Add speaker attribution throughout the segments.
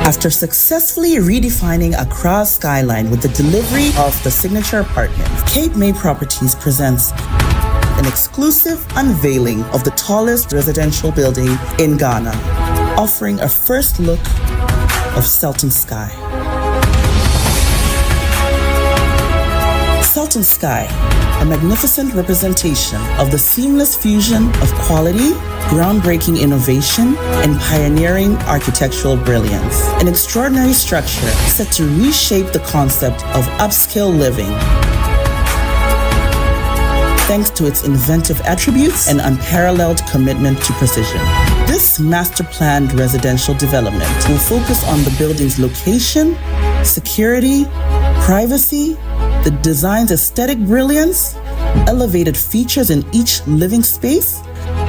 Speaker 1: After successfully redefining Accra's skyline with the delivery of the signature apartment, Cape May Properties presents an exclusive unveiling of the tallest residential building in Ghana, offering a first look of Sultan Sky. Sultan Sky, a magnificent representation of the seamless fusion of quality, groundbreaking innovation, and pioneering architectural brilliance. An extraordinary structure set to reshape the concept of upscale living, thanks to its inventive attributes and unparalleled commitment to precision. This master-planned residential development will focus on the building's location, security, privacy, the design's aesthetic brilliance, elevated features in each living space,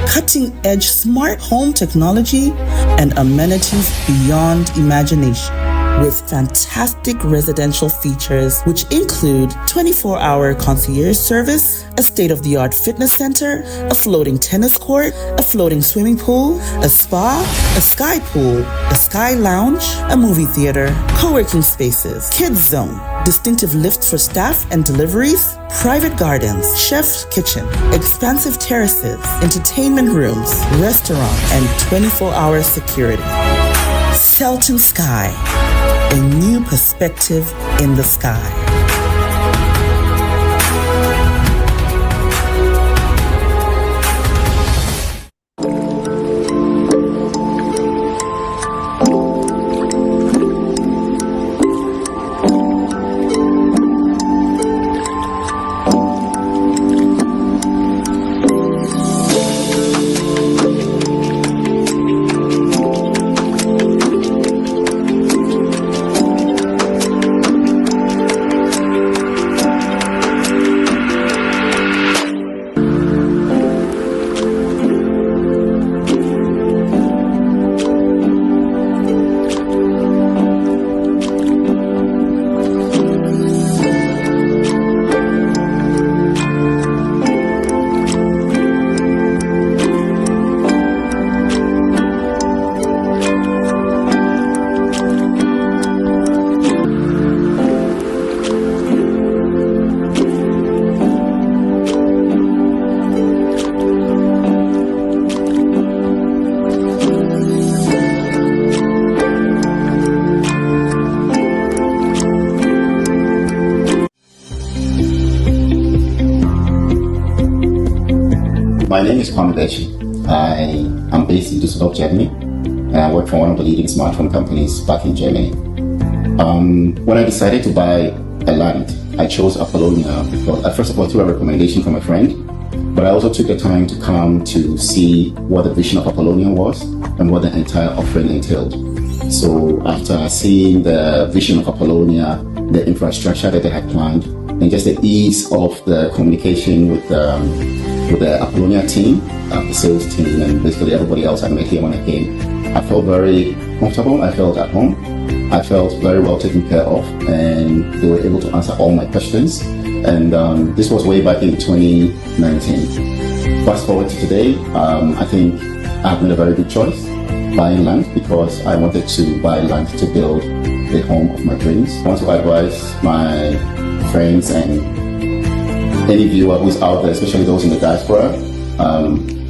Speaker 1: cutting-edge smart home technology, and amenities beyond imagination, with fantastic residential features which include 24-hour concierge service, a state-of-the-art fitness center, a floating tennis court, a floating swimming pool, a spa, a sky pool, a sky lounge, a movie theater, co-working spaces, kids zone, distinctive lifts for staff and deliveries, private gardens, chef's kitchen, expansive terraces, entertainment rooms, restaurant, and 24-hour security. Sultan Sky, a new perspective in the sky.
Speaker 2: My name is Kwame. I am based in Düsseldorf, Germany, and I work for one of the leading smartphone companies back in Germany. When I decided to buy a land, I chose Apollonia because, first of all, through a recommendation from a friend, but I also took the time to come to see what the vision of Apollonia was and what the entire offering entailed. So after seeing the vision of Apollonia, the infrastructure that they had planned, and just the ease of the communication with the Apollonia team, the sales team, and basically everybody else I met here when I came, I felt very comfortable. I felt at home. I felt very well taken care of, and they were able to answer all my questions. And this was way back in 2019. Fast forward to today, I think I've made a very good choice buying land because I wanted to buy land to build the home of my dreams. I want to advise my friends and any viewer who's out there, especially those in the diaspora.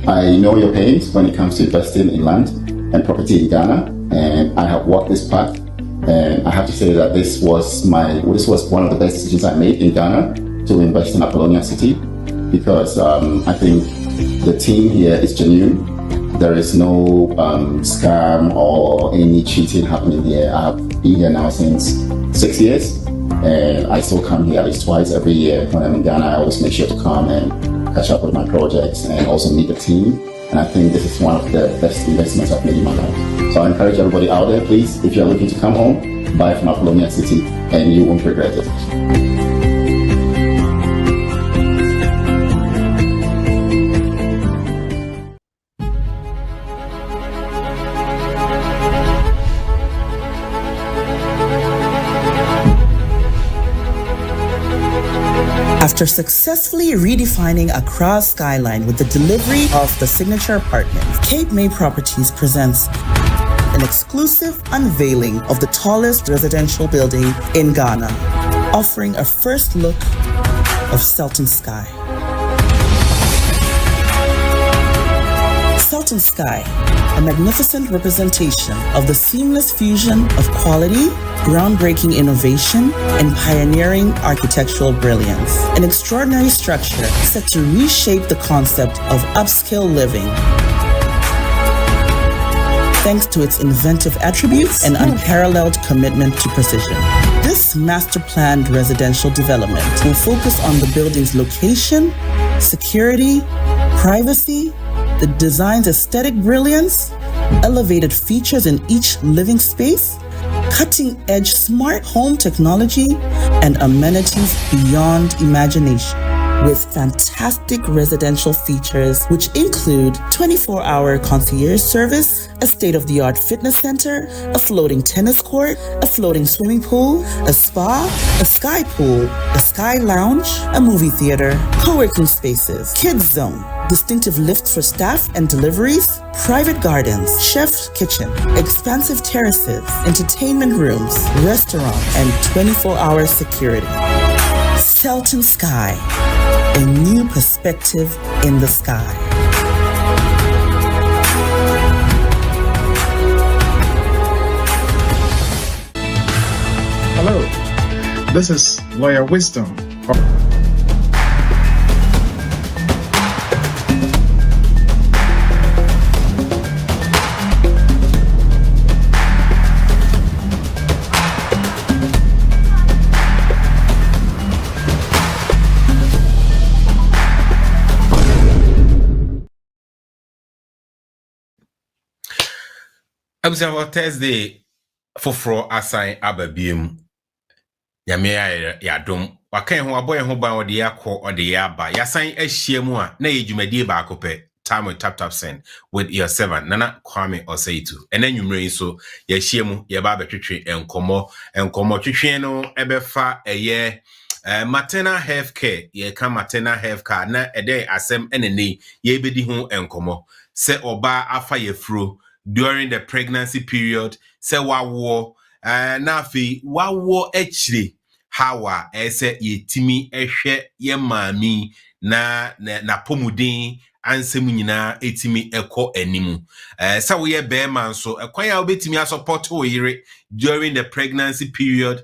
Speaker 2: I know your pains when it comes to investing in land and property in Ghana, and I have walked this path. And I have to say that this was one of the best decisions I made in Ghana to invest in Apollonia City, because I think the team here is genuine. There is no scam or any cheating happening here. I have been here now since 6 years, and I still come here at least twice every year. When I'm in Ghana, I always make sure to come and catch up with my projects and also meet the team. And I think this is one of the best investments I've made in my life. So I encourage everybody out there, please, if you're looking to come home, buy from Apollonia City and you won't regret it.
Speaker 1: After successfully redefining Accra's skyline with the delivery of the signature apartment, Cape May Properties presents an exclusive unveiling of the tallest residential building in Ghana, offering a first look of Sultan Sky. Sultan Sky, a magnificent representation of the seamless fusion of quality, groundbreaking innovation, and pioneering architectural brilliance. An extraordinary structure set to reshape the concept of upscale living, thanks to its inventive attributes and unparalleled commitment to precision. This master-planned residential development will focus on the building's location, security, privacy, the design's aesthetic brilliance, elevated features in each living space, cutting-edge smart home technology, and amenities beyond imagination, with fantastic residential features which include 24-hour concierge service, a state-of-the-art fitness center, a floating tennis court, a floating swimming pool, a spa, a sky pool, a sky lounge, a movie theater, co-working spaces, kids zone, distinctive lifts for staff and deliveries, private gardens, chef's kitchen, expansive terraces, entertainment rooms, restaurant, and 24-hour security. Sultan Sky, a new perspective in the sky.
Speaker 3: Hello, this is Lawyer Wisdom.
Speaker 4: Abusafo Thursday foforo asan ababiem nyame ya dom wakan ho aboy ho ban ode yakọ ode yaba yasan ahia mu a na yedwumadie ba akopɛ time with Taptap Send with your servant Nana Kwame Oseitu enanwumre so yahia mu ye ba betwetwe enkomo twetwe no ebefa eye maternal health care ye ka maternal health care na ede asem enene ye bedi ho enkomo se oba afa yefuro during the pregnancy period se wawo na afi wawo echire hawa ese yetimi ehwe ye maami na pomudin ansem nyina etimi ekọ animu se wo ye beema nso ekwan ya obetimi support wo yire during the pregnancy period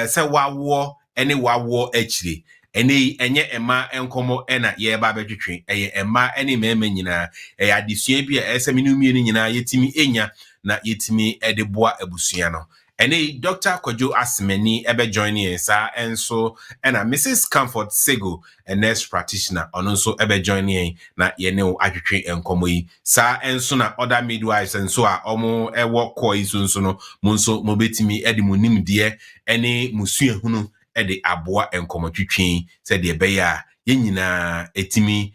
Speaker 4: se wawo ene wawo echire ene enye ema enkomo ena ye ba betwetwe eye ema ene mema nyina adesua bi a ese minumie ni nyina yetimi enya na yetimi edeboa abusua no ene Dr. Kodzo Asamany ebe join in sa enso ena Mrs. Comfort Sagoe a nurse practitioner ono nso ebe join in na ye ne atwetwe enkomo yi sa enso na other midwives enso a omo ewo koi so no mo nso mo betimi ede mo nimde ene musua hunu ede aboa enkomotwetwe se de be ya yenyina etimi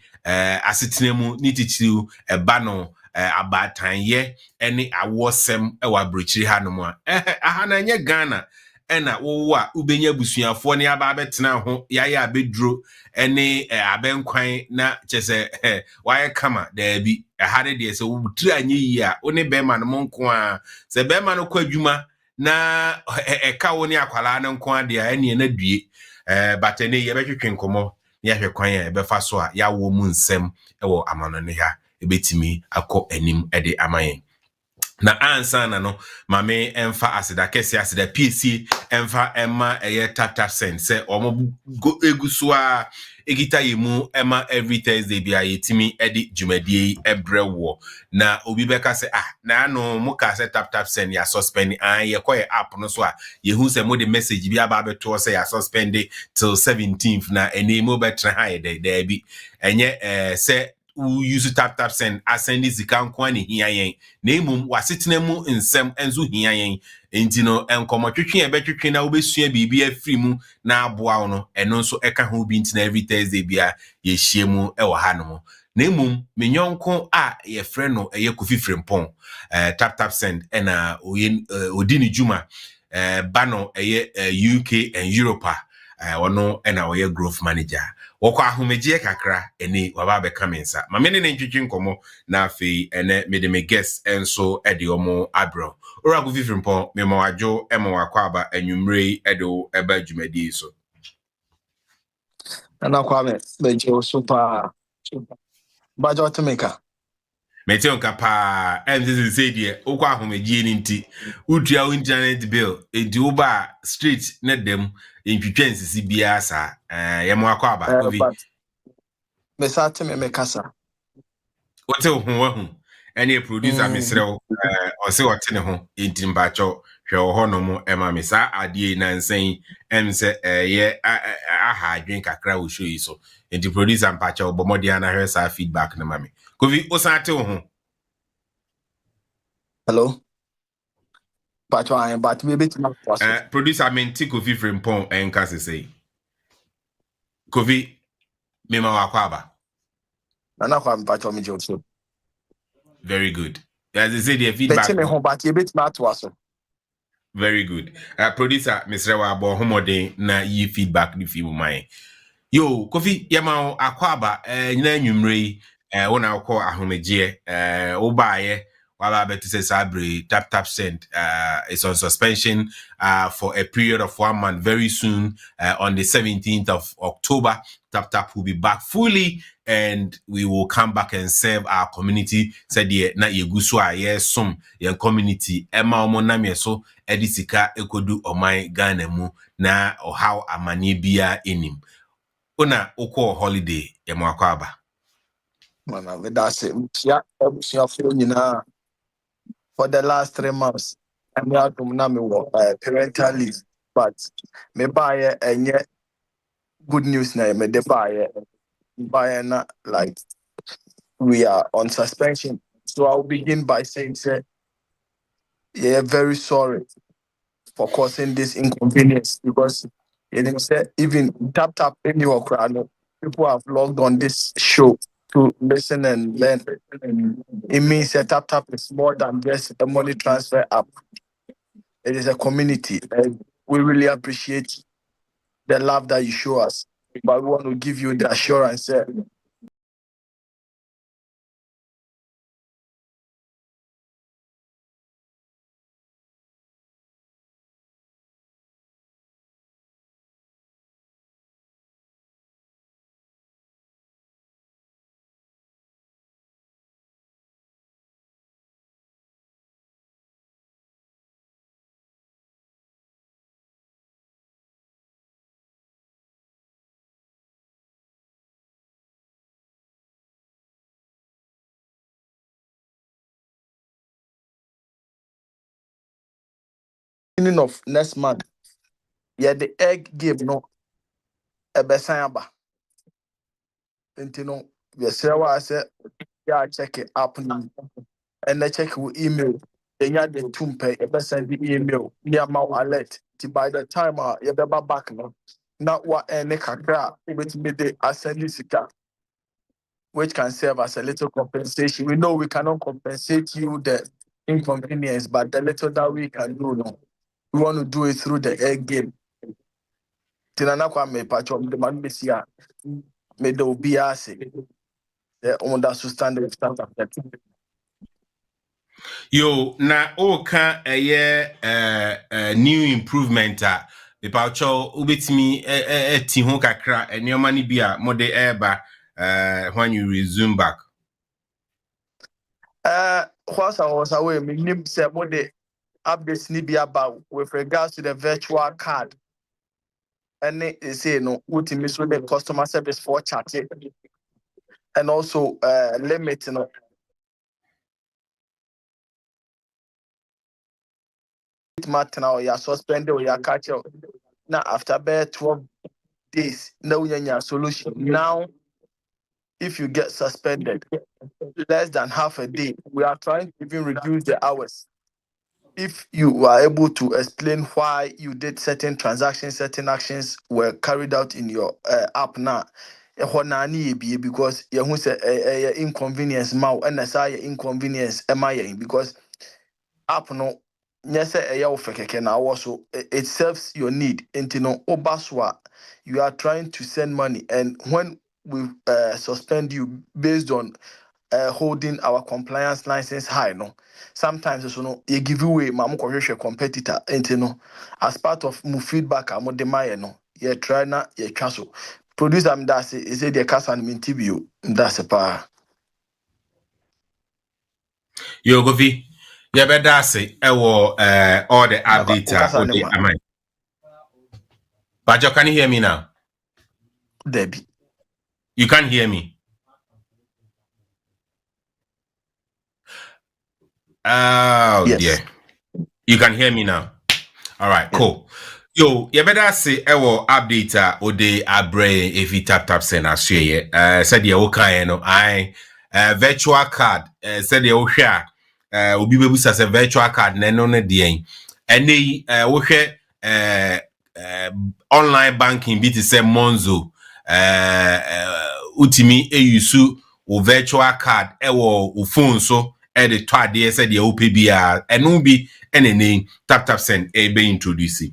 Speaker 4: asetenemu nititiru eba no abatan ye ene awosem ewa brochiri hanom a ahana nye Ghana ena wo a ubenya busuafo ne aba betena ho yaye abedro ene abenkwan na chese waye kama da bi ahade de se wutri anye yi a one bema no monko a se bema no kwa adwuma na eka wo ne akwala no nko ade a ene na due but ene ye betwetwe nkomo ya hwekwan ya ebefa so a ya wo mu nsem ewo amanone ha ebetimi akọ anim ede amayen na ansa na no mame emfa asida kesi asida PC emfa emma eye Taptap Send se omo eguso a egita yemu emma every Thursday bia yetimi ede dwumadie ebrewo na obi beka se na no muka se Taptap Send ya suspend ye koye app no so a yehu se mo de message bia ba beto se ya suspend till 17th na eni mo betra ha de bi enye se use Taptap Send asend zika nko ani hia yen na emum wasetena mu nsem enzo hia yen enti no enkomotwetwe e betwetwe na obesua bibia afri mu na aboa no eno nso eka ho bi ntina every Thursday bia ye hie mu e wo ha no na emum menyonko a ye frɛ no eye kofifrempon Taptap Send ena odini juma bano eye UK and Europa ono ena oye growth manager wokwa ahomegye kakra eni waba be kamensa ma me ne ntwitwi nkomo na afei ene me de me guest enso ede omo abro ora go fifrimpo me ma wadwo e ma wakwa aba anwumrei ede eba dwumadi so
Speaker 5: na kwa me je super bajo temeka
Speaker 4: mete onka pa MCC die wokwa ahomegye ni nti utua internet bill edi uba street ne dem ntwitwa nsisi bia sa ye ma wakwa aba kovi
Speaker 5: me sa teme me kasa
Speaker 4: wote ho any producer misrew ose wote ne ho entimbacho hwe ho no mo ema me sa ade na nsan emse ye aha adwen kakra wo show yi so enti producer mpacha obomodi ana hwe sa feedback na mame kovi osate ho
Speaker 5: hello pacho I but we bit na
Speaker 4: producer menti kovi frimpon enka sesei kovi mema wakwaba
Speaker 5: na kwa pacho me je so
Speaker 4: very good as I say the feedback
Speaker 5: bet me ho but we bit na to aso
Speaker 4: very good producer Mr. Wabo homodin na yi feedback ni fi mine yo kofi yama akwaba nyina nwumrei wona akọ ahomegye wo baaye waba betu se sabre Taptap Send is on suspension for a period of 1 month. Very soon on the 17th of October Taptap will be back fully and we will come back and serve our community said ye na yeguso a yesom ye community ema omo na me so edisika ekodu oman Ghana mu na how amani bia enim una ukọ holiday yemo akwaba
Speaker 5: mana we da se ya for nyina for the last 3 months I'm out to na me parental leave but me buy enye good news na me de buy na like we are on suspension so I'll begin by saying yeah very sorry for causing this inconvenience because it said even Taptap in your crowd people have logged on this show to listen and learn. It means that Taptap is more than just a money transfer app. It is a community and we really appreciate the love that you show us. But we want to give you the assurance that beginning of next month, yeah, the egg game no a besayaba. And you know, we say what I said, yeah, check it up now. And I check your email. Then you had the tumpe, you send the email, near my alert. By the time you be back now. Not what any kakra, which me the ascendisika, which can serve as a little compensation. We know we cannot compensate you the inconvenience, but the little that we can do, no. We want to do it through the egg game. Tinana kwa me patcho the man be sia me do biase. The under stand the stand of that.
Speaker 4: yo na oka new improvement me paucho ubetimi ti ho kakra enioma ni bia mode eba when you resume back
Speaker 5: Whilst I was away, me name say what the updates need be about with regards to the virtual card. And they say no, what in the customer service for chatting and also limit, you know. Matter now, you are suspended or you are catch up. Now after 12 days, no your solution. Now, if you get suspended less than half a day, we are trying to even reduce the hours. If you are able to explain why you did certain transactions, certain actions were carried out in your app now, because you say inconvenience now and inconvenience because app no yes, also it serves your need. Intino Obaswa, you are trying to send money, and when we suspend you based on holding our compliance license high, no. Sometimes you give away my competitor, as part of my feedback, I'm no. You try na you cancel. Produce am that say is the cast and interview. That's a pa.
Speaker 4: Yo Govi, you better say all the updates or the amount. But you can hear me now.
Speaker 5: Debbie.
Speaker 4: You can't hear me. Oh
Speaker 5: Yes.
Speaker 4: dear. You can hear me now. All right,
Speaker 5: Yeah.
Speaker 4: cool. Yo, you better say update or the abre if you tap send as ye. Said you okay, no. I virtual card. Said you share. Obi bebu sa se virtual card na no na die. Ene wo hwe online banking bi te say Monzo. Utimi eyusu o virtual card wo phone so the twade said the OPBR and be any tap send be introduce.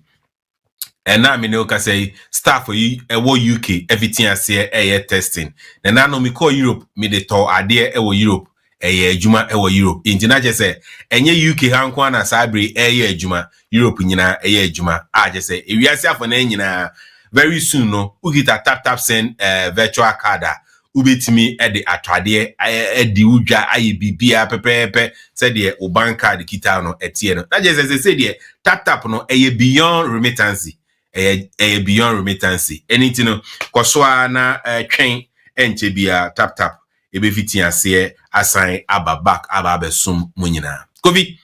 Speaker 4: And now me know ka say start for you UK everything I say testing. And now no me call Europe me the to ade Europe juma Europe. Intina just say enye UK ha nko na sabre juma Europe nyina juma. I just say we are for na nyina very soon no ugita tap send virtual card ubetimi the atwade di udwa aye bibia pepepe said the bank card kita no etie no. That just say the tap no beyond remittance. Beyond remittance. Anything no koswa na twen enche bia tap ebe fiti ase assign aba back aba besum munyina. Kovi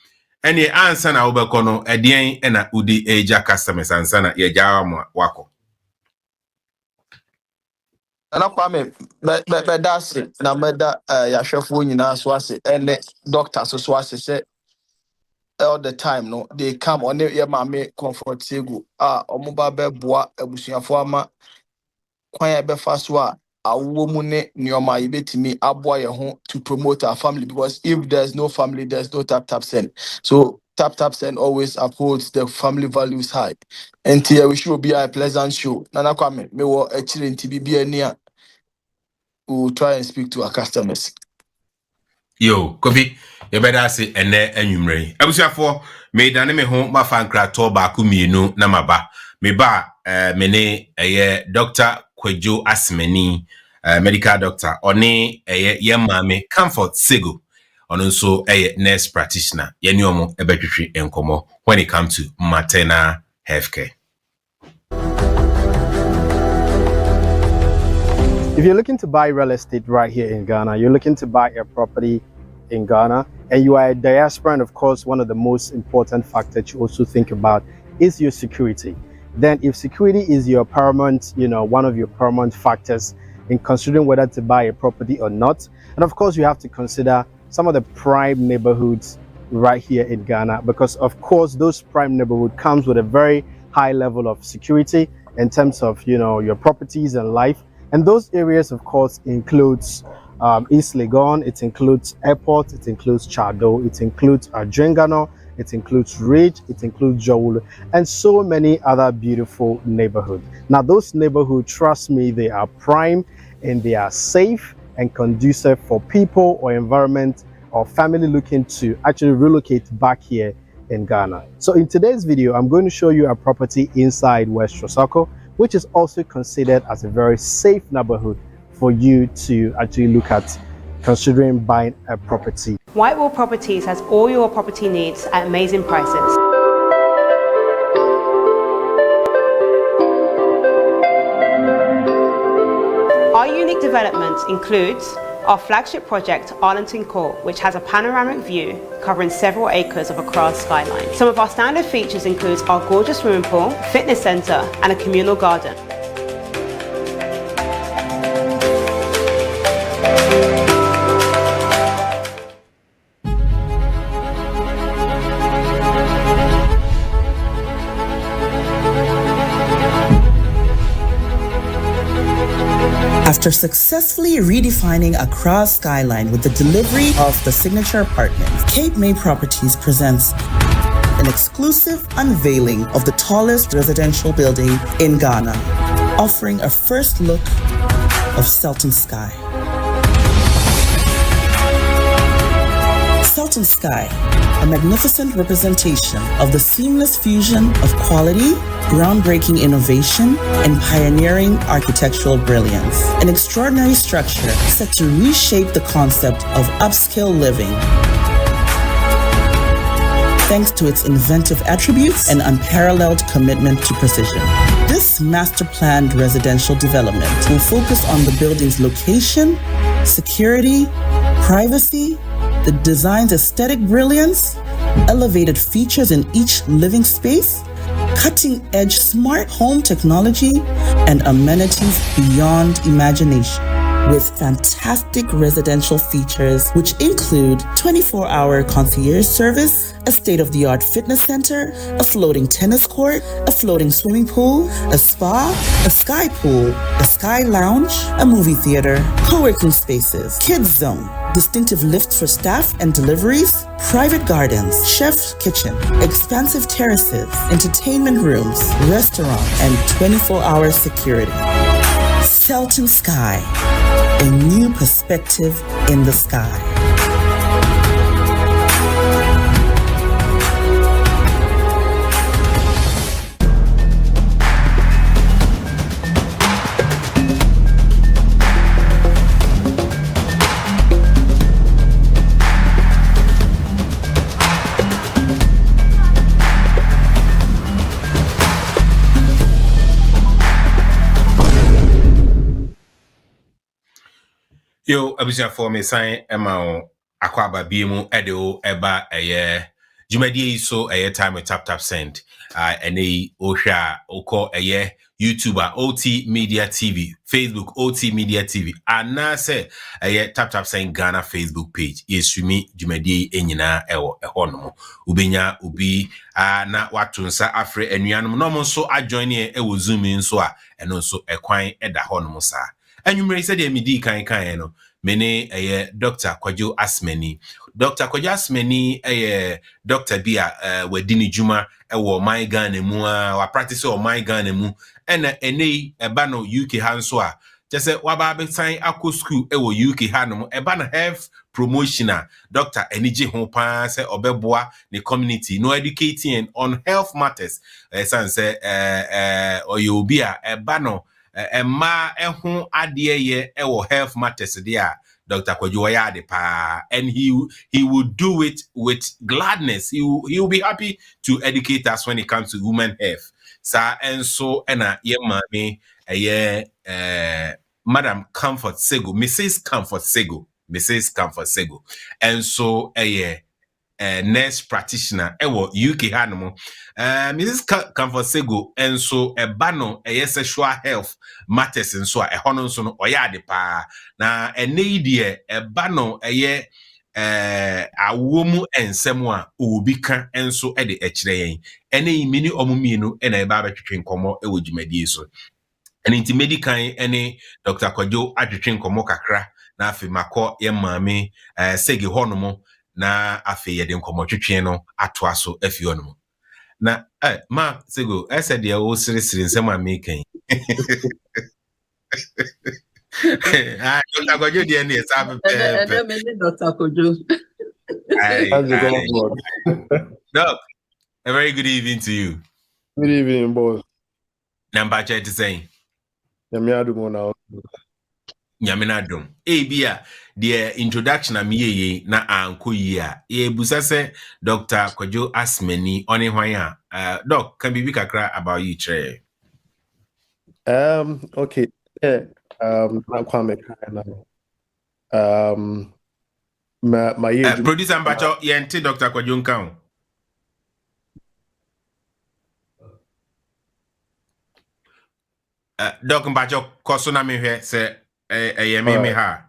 Speaker 4: any answer na obeko no edien na udi eja customers answer na ye jawa wako.
Speaker 5: Ana kwa me that's it. Na meda ya hwefo nyina so ase ene doctors so ase say all the time no they come on your mama comfort segu omuba beboa abusuafo ama kwan ya befa so awo mu ne nioma yebetimi aboa ye ho to promote our family, because if there's no family there's no tap send. So tap send always upholds the family values high. And here we should be a pleasant show. Nana kwame me wo actually ntibi ania. We'll try and speak to our customers.
Speaker 4: Yo, Kofi, you better say ene enyumre. Abusuafo, me dane me ho ma fan krato ba ku mienu na maba. Me ba me ne Dr. Kodzo Asamany, medical doctor. Oni ye mame Comfort Sagoe. Ono nso nurse practitioner. Ye ni omo ebetwetwe enkomo when it comes to maternal healthcare.
Speaker 6: If you're looking to buy real estate right here in Ghana, you're looking to buy a property in Ghana, and you are a diaspora, and of course, one of the most important factors you also think about is your security. Then if security is your paramount, one of your paramount factors in considering whether to buy a property or not, and of course, you have to consider some of the prime neighborhoods right here in Ghana, because of course, those prime neighborhood comes with a very high level of security in terms of, your properties and life. And those areas, of course, includes East Legon, it includes Airport, it includes Chado, it includes Adrengano, it includes Ridge, it includes Jowulu, and so many other beautiful neighborhoods. Now, those neighborhoods, trust me, they are prime and they are safe and conducive for people or environment or family looking to actually relocate back here in Ghana. So in today's video, I'm going to show you a property inside West Trosako, which is also considered as a very safe neighborhood for you to actually look at considering buying a property.
Speaker 7: Whitewall Properties has all your property needs at amazing prices. Our unique development includes our flagship project, Arlington Court, which has a panoramic view covering several acres of a grass skyline. Some of our standard features include our gorgeous swimming pool, fitness centre, and a communal garden.
Speaker 1: After successfully redefining Accra's skyline with the delivery of the signature apartments, Cape May Properties presents an an exclusive unveiling of the tallest residential building in Ghana, offering a first look of Sultan Sky. Sultan Sky, a magnificent representation of the seamless fusion of quality, groundbreaking innovation, and pioneering architectural brilliance. An extraordinary structure set to reshape the concept of upscale living, thanks to its inventive attributes and unparalleled commitment to precision. This master-planned residential development will focus on the building's location, security, privacy, the design's aesthetic brilliance, elevated features in each living space, cutting-edge smart home technology, and amenities beyond imagination, with fantastic residential features which include 24-hour concierge service, a state-of-the-art fitness center, a floating tennis court, a floating swimming pool, a spa, a sky pool, a sky lounge, a movie theater, co-working spaces, kids zone, distinctive lifts for staff and deliveries, private gardens, chef's kitchen, expansive terraces, entertainment rooms, restaurant, and 24-hour security. Sultan Sky, a new perspective in the sky.
Speaker 4: Yo, abusua for me sign Emma Akwaba Bimu Edo Eba Jumadi so time with Taptap Send. And Osha Oko YouTuber OT Media TV, Facebook OT Media TV. And now say Taptap Send Ghana Facebook page. Yes, me Jumadi Enyina Ewo Ehonomo. Ubenya Ubi na watunsa afre enuanum no so adjoin e Zoom in so and also ekwan eda honomo sa. And you may say the midi kan no mene Dr. Kodzo Asamany. Dr. Kodzo Asamany Dr. Bia wedini juma ewo my Ghana mu wa practice o my Ghana mu ena ene eba no UK ha nso a just say waba be sign akọ school ewo UK ha no eba na health promotion Dr. Eniji ho pa say obeboa the community no educating on health matters san say oyobi a eba no Emma ehun adie ye ewo health matters there Dr. Kodzo Oyade pa and he would do it with gladness. He will be happy to educate us when it comes to women health. Sa and so ena ye mami Madam Comfort Sagoe, Mrs. Comfort Sagoe. And so nurse practitioner ewo UK hanimo Mrs. Comfort Sagoe and so bano sexual health matters and so hono so no oyade pa na ene bano awomu ensem a obi ka enso de ekire yen ene mini omuminu ena eba betwetwe nkomo ewo dwumadie so ene nti medical ene Dr. Kodzo atwetwe nkomo kakra na afi makọ ye maame Sagoe honomo na afi yede nkomotwetwe no atoa so afi honomo na ma Sagoe ese de o sirisiri nsem amekan Dr. Kodzo de ne sabe
Speaker 8: Dr. Kodzo.
Speaker 4: Doc, a very good evening to you.
Speaker 9: Good evening, boss.
Speaker 4: Number chat to say
Speaker 9: Nyamiadum now.
Speaker 4: Nyaminadum. Bia the introduction am ye na anko yi a e busa se Dr. Kodzo Asamany oni hwan a doc can be kakra about you tre.
Speaker 9: Okay. Na kwame my age
Speaker 4: producer Mbacho yente Dr. Kodzo nkan. Doc Mbacho koso na me hwe se me ha.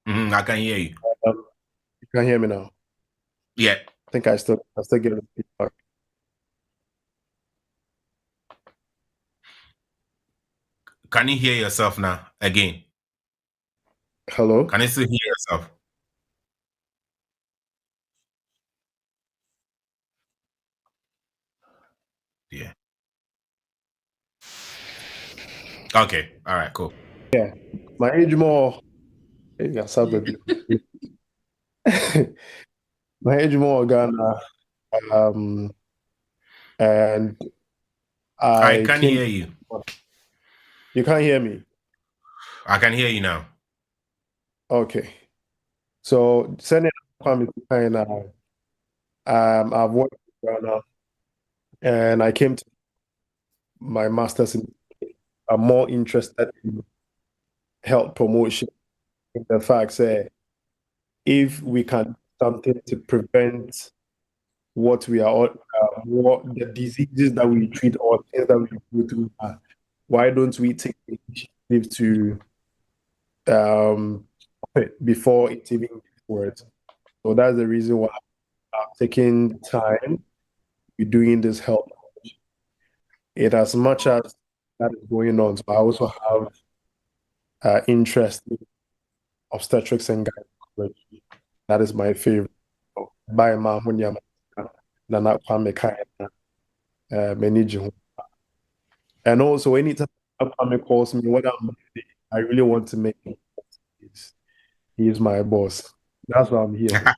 Speaker 4: I can hear you.
Speaker 9: You can hear me now.
Speaker 4: Yeah.
Speaker 9: I think I still get a feedback.
Speaker 4: Can you hear yourself now again?
Speaker 9: Hello?
Speaker 4: Can you still hear yourself? Okay. All right. Cool.
Speaker 9: Yeah. My age more. Yeah, Sagoe. My age more Ghana. And
Speaker 4: I
Speaker 9: I
Speaker 4: can
Speaker 9: came.
Speaker 4: hear you.
Speaker 9: You can't hear me.
Speaker 4: I can hear you now.
Speaker 9: Okay. So sending Kwame to China. I've worked in Ghana, and I came to my master's in. I'm more interested in health promotion. In the fact that if we can do something to prevent what we are all, what the diseases that we treat or things that we go through, why don't we take the initiative to before it even gets worse? So that's the reason why I'm taking time to doing this health. It as much as that is going on. So I also have interest in obstetrics and gynecology. That is my favorite. By my Nana Kwame Meniji. And also anytime Kwame calls me, what I really want to make him. He's my boss. That's why I'm here.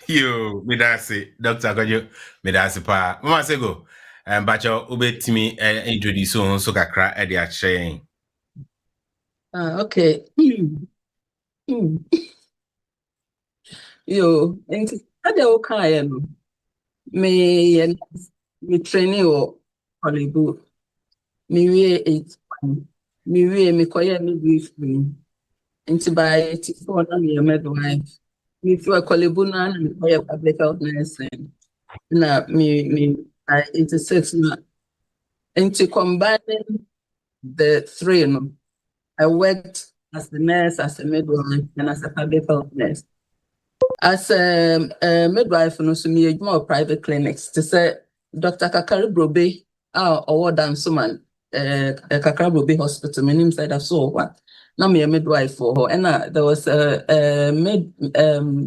Speaker 4: Yo, me that's it. Dr. Kodzo, me that's it pa. Mama Sagoe, bacho ubetimi introduce on so kakra e dia chain.
Speaker 8: Okay. Yo, nti ade o kan no. Me training o Hollywood. Me wie 8. Me wie me koye midwifery. Nti by 84 na me midwife. Me feel Hollywood na me koye public health nursing. Na me 86 na. Nti combining the three, no, I worked as a nurse, as a midwife, and as a public health nurse. As a midwife, no, so me more private clinics. To say Dr. Kakari Brobe, or Dansuman, Kakari Brobe Hospital. My name said I saw one. Now me a midwife for her, and there was a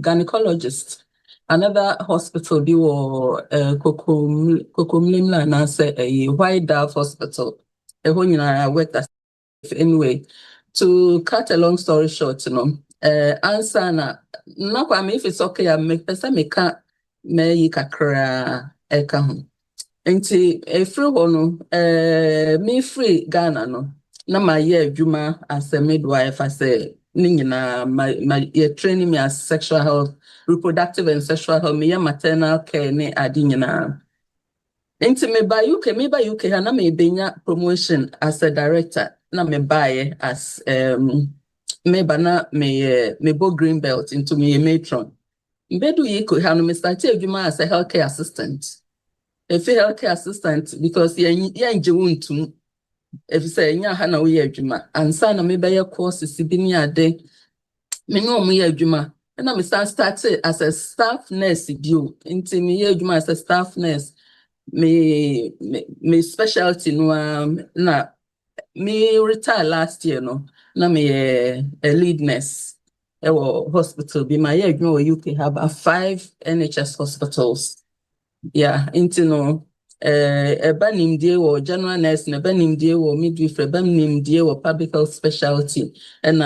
Speaker 8: gynecologist. Another hospital, they were Kokomlimla, and I say a White Dove Hospital. I worked as anyway. To cut a long story short, answer na if it's okay, I make person make me kakra eka ho. Nti free ho no, me free Ghana no. Na my year adwuma as a midwife, as a my training me as sexual health, reproductive and sexual health, me maternal care ne adi nyina. Nti me ba UK ha na me benya promotion as a director. Na me buy as me bana me bo green belt into me matron. Mbedu yiko ha no me start adwuma as a healthcare assistant. If healthcare assistant because ye nje wontum. If say nya ha na wo ye adwuma ansa na me be courses bi ni ade. Me no mo ye adwuma. Na me start as a staff nurse bio. Nti me ye adwuma as a staff nurse. Me specialty no na me retire last year no na me a lead nurse hospital be my UK have 5 NHS hospitals into no eba nimdie wo general nurse na eba nimdie wo midwifery eba nimdie wo public health specialty and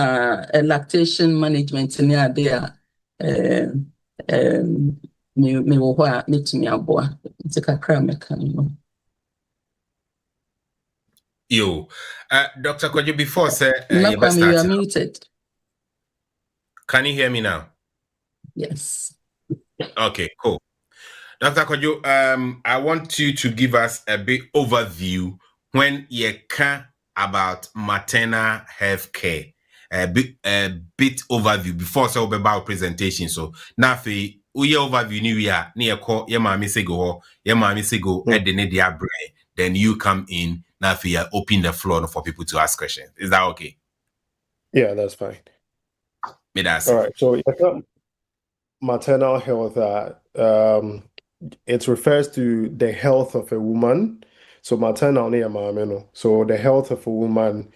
Speaker 8: lactation management ni ade me wo ho a metumi aboa nti kakra me kan no.
Speaker 4: Yo, Dr. Kodzo, before say
Speaker 8: You are muted.
Speaker 4: Can you hear me now?
Speaker 8: Yes.
Speaker 4: Okay, cool. Dr. Kodzo, I want you to give us a bit overview when you can about maternal health care. A bit overview before so about presentation. So now for uye overview ni we are near call your mommy Sagoe at the media brain. Then you come in now for you open the floor for people to ask questions. Is that okay?
Speaker 9: Yeah, that's fine.
Speaker 4: Me that's
Speaker 9: all right. So maternal health, it refers to the health of a woman. So maternal near mameno. So the health of a woman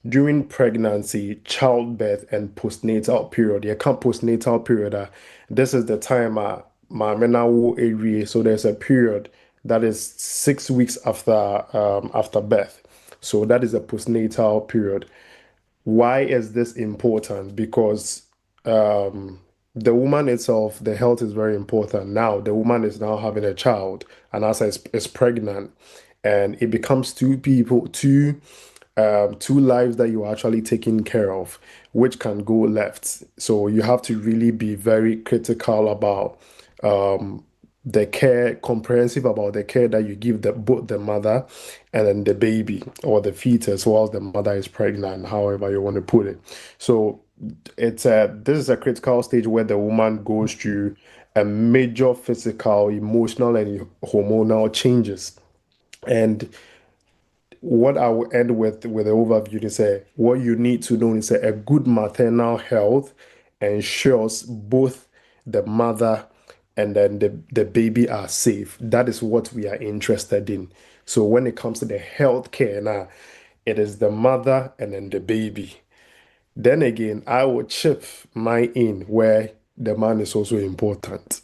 Speaker 9: during pregnancy, childbirth, and postnatal period. You can't postnatal period. This is the time mamena will area. So there's a period that is 6 weeks after birth. So that is a postnatal period. Why is this important? Because the woman itself, the health is very important. Now, the woman is now having a child, and as is pregnant, and it becomes two lives that you're actually taking care of, which can go left. So you have to really be very critical about the care, comprehensive about the care that you give both the mother and then the baby or the fetus whilst the mother is pregnant, however you want to put it. So this is a critical stage where the woman goes through a major physical, emotional, and hormonal changes. And what I will end with the overview is what you need to know is a good maternal health ensures both the mother and then the baby are safe. That is what we are interested in. So when it comes to the health care now, it is the mother and then the baby. Then again, I will chip mine in where the man is also important,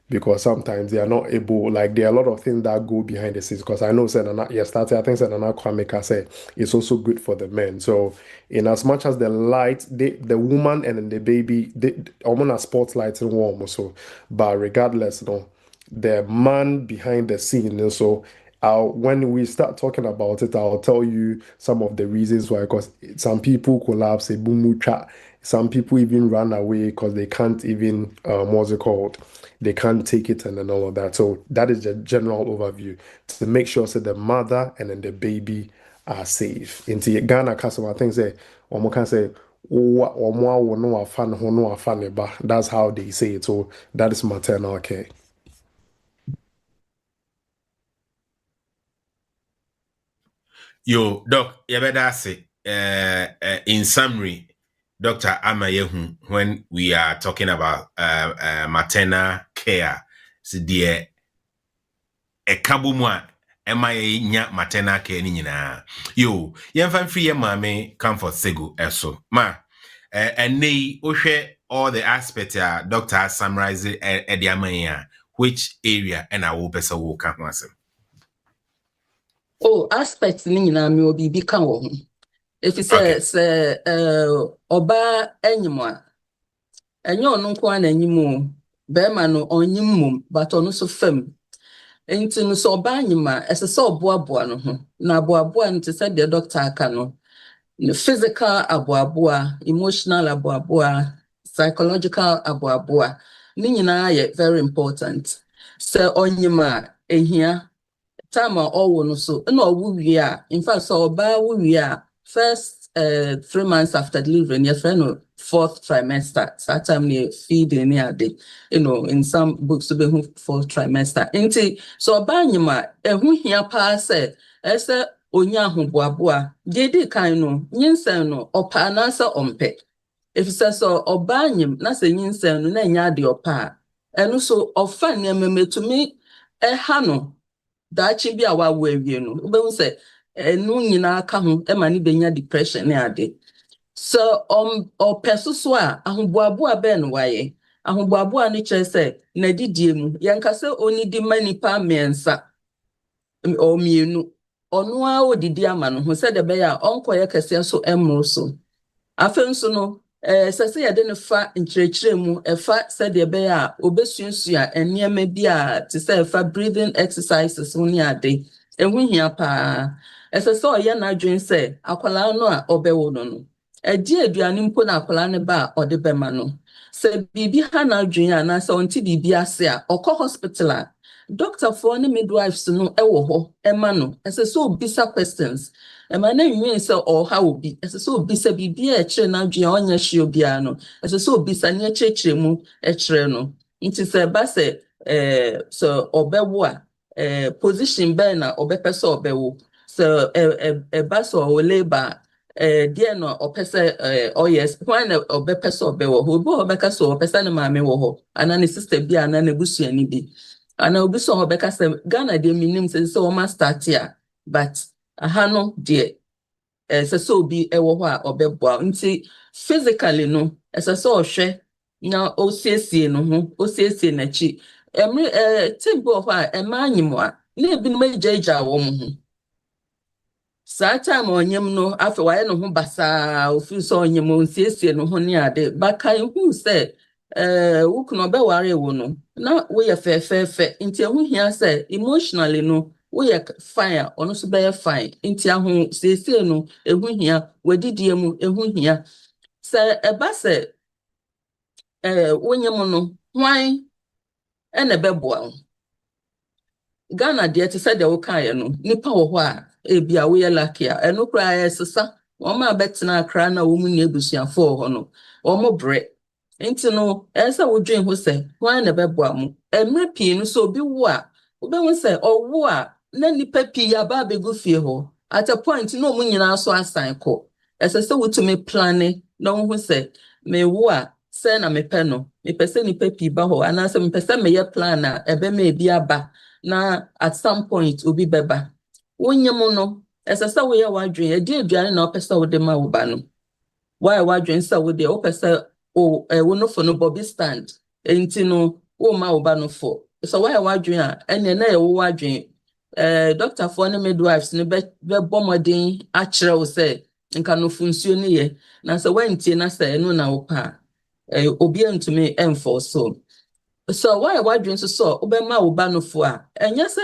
Speaker 9: because sometimes they are not able, like there are a lot of things that go behind the scenes. Because I know I think Nana Kwameka said it's also good for the men. So in as much as the woman and then the baby, I'm on a spotlight in warm also, but regardless, the man behind the scene. And so when we start talking about it, I'll tell you some of the reasons why. Because some people collapse, some people even run away because they can't even, what's it called? They can't take it and all of that. So that is the general overview to make sure that the mother and then the baby are safe. In Ghana, customer things say, or can say, that's how they say it. So that is maternal care.
Speaker 4: Yo, Doc, you better say, in summary, Dr. Amayehu, when we are talking about maternal care, so dear, a kabumwa, nya maternal care ni nyina. Yo, yemfa free mame comfort Sagoe eso. Ma, and they all the aspects Dr. summarize ediamaya, which area and I will pesa wo kan wasem.
Speaker 8: Oh, aspects ni nyina me obi bi kan wo ho. If it says oba enyimo enye onu nko an enyimo be ma no onyim but onu so fam. Enti no so oba anyima ese so oboaboa no ho. Na aboaboa no te say the doctor aka no. Physical aboaboa, emotional aboaboa, psychological aboaboa. Ni nyina ye very important. So onyima ehia time all no so no we are in fact so ba we are first 3 months after delivery your friend no 4th trimester that time they feed in day in some books to be 4th trimester nti so ba nyima ehu hia pa say ese onya hoboaboa dedi kan no nyinsen no opa na say ompe if says so oba nyim na say nyinsen no na nya de opa enu so ofa nememetumi ha no dachi bi awa wawie no obehu se enu nyina aka ho e ma ni benya depression ne ade so opesoso a ahoboaboa be no waye ahoboaboa ne kire se na didie mu yankase oni di manipa mensa o mienu onu a odidi ama no ho se de be ya onkoye kese so emro so afenso no sese ya de ne fa nkyerɛkyerɛ mu ɛfa sɛ de be ya obesuasu a enniema bi a te sɛ ɛfa breathing exercises ho ne ade ehu hia pa sese ɔyɛ na adwen sɛ akwala no a ɔbɛwo no adi aduane mpo na akwala ne ba a ɔde bɛma no sɛ bibi ha na adwen a na sɛ ɔnti bibi ase a ɔkɔ hospital a doctor for ne midwives no ɛwɔ hɔ ɛma no sese obisa questions ema na nwin se ha obi ese obi se bibia ekire na dwe onya hye obia no ese obi sa ne ekire mu ekire no nti se ba se so obewo a position be na obepese obewo so ba so o labor die no opese yes when obepese obewo obi obeka so opese na maame wo ho ana ne sister bi ana ne busuani bi ana obi so obeka se Ghana de minim se o ma start here but aha no de so bi ewo ho a obeboa nti physically no so ohwe na osiesie no ho osiesie na chi tembo ho a ema anyimo a na ebi no magyaja wo mo ho saa time onyem no afa waye no ho basa ofi so onyem onsiesie no ho ne ade baka hu se wukuno be ware wo no na we ye fe nti ehu hia se emotionally no we ye fine ono so be fine nti ahu siesie no ehu hia wadidie mu ehu hia se eba se wonyem no hwan ene beboa Ghana de te said the okay no nipa wo ho a ebia we lucky a eno kra esesa wo ma betena akra na wo mu ne ebusuafo ho no wo mo bre enti no esa wo dwen ho se hwan na beboa mu emre pii no so obi wo a wo be ho se owo a na nipa pii ya ba be go fie ho at a point no mu nyina so asan ko esese wo to me plan na wo ho se me wo a se na me pe no me pese nipa pii ba ho ana se me pese me ye plan na ebe me bi aba na at some point obi beba wonyem no esesa we ya wadwen edi aduane na opesa wo de ma wo ba no why wadwen sa wo de opesa o wo no for no bobby stand enti no wo ma wo ba no for so why wadwen a ene na ye wo wadwen doctor for ne midwives ne be bomodin a kire wo se nka no funsuo ne ye na se wantie na se no na wo pa obi antumi enforce so why wadwen so obema wo ba no fo a enye se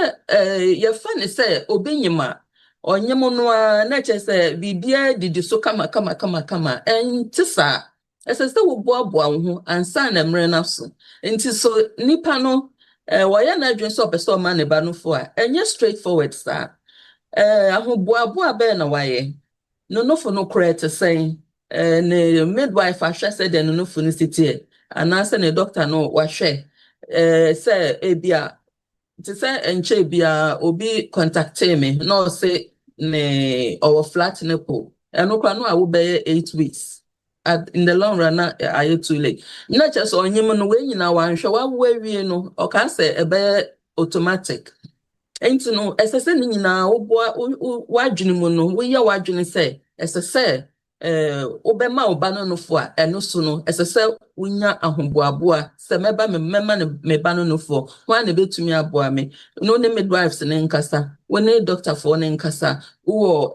Speaker 8: ye fa ne se obenyima onyem no a na che se bibia didi so kama entisa ese se wo boaboa wo ho ansa na mre na so enti so nipa no woya na adwen so pese o ma ne ba no fo a enye straightforward sa aho boaboa be na waye no fo no correct say ne midwife ahwe se de no fo no sitie anase ne doctor no wahwe say ebia to say enche bia obi contact me no say ne our flat nipple eno kwa no awo be 8 weeks in the long run are too late not just onyem no we nyina wanhwe wa wie no o ka say ebe automatic enti no esese ni nyina wo boa wadwene mu no we ye wadwene say esese obema oba no fo a eno so no esese wonya ahomboaboa se meba me ba no fo hwan na betumi aboa me no ne midwives ne nkasa woni doctor for ne nkasa wo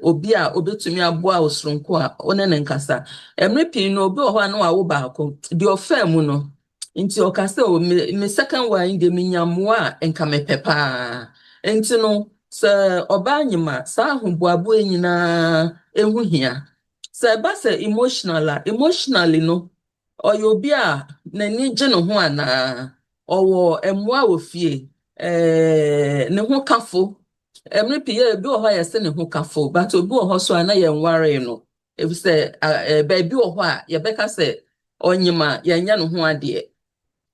Speaker 8: obi a obetumi aboa osronko a one ne nkasa emre pii no obi ho na wo ba ko di ofam no nti okase o me second one de minyamoa enka me pepa enti no se oba nyima sa ahomboaboa nyina ehu hia se ba se emotionally no oyo bi a nani gye no ho ana owo emwa ofie ne ho kafo emre pie bi oho ya se ne ho kafo but obi oho so ana ye nware no ebi se ba bi oho a ye beka se onyima ya nya no ho ade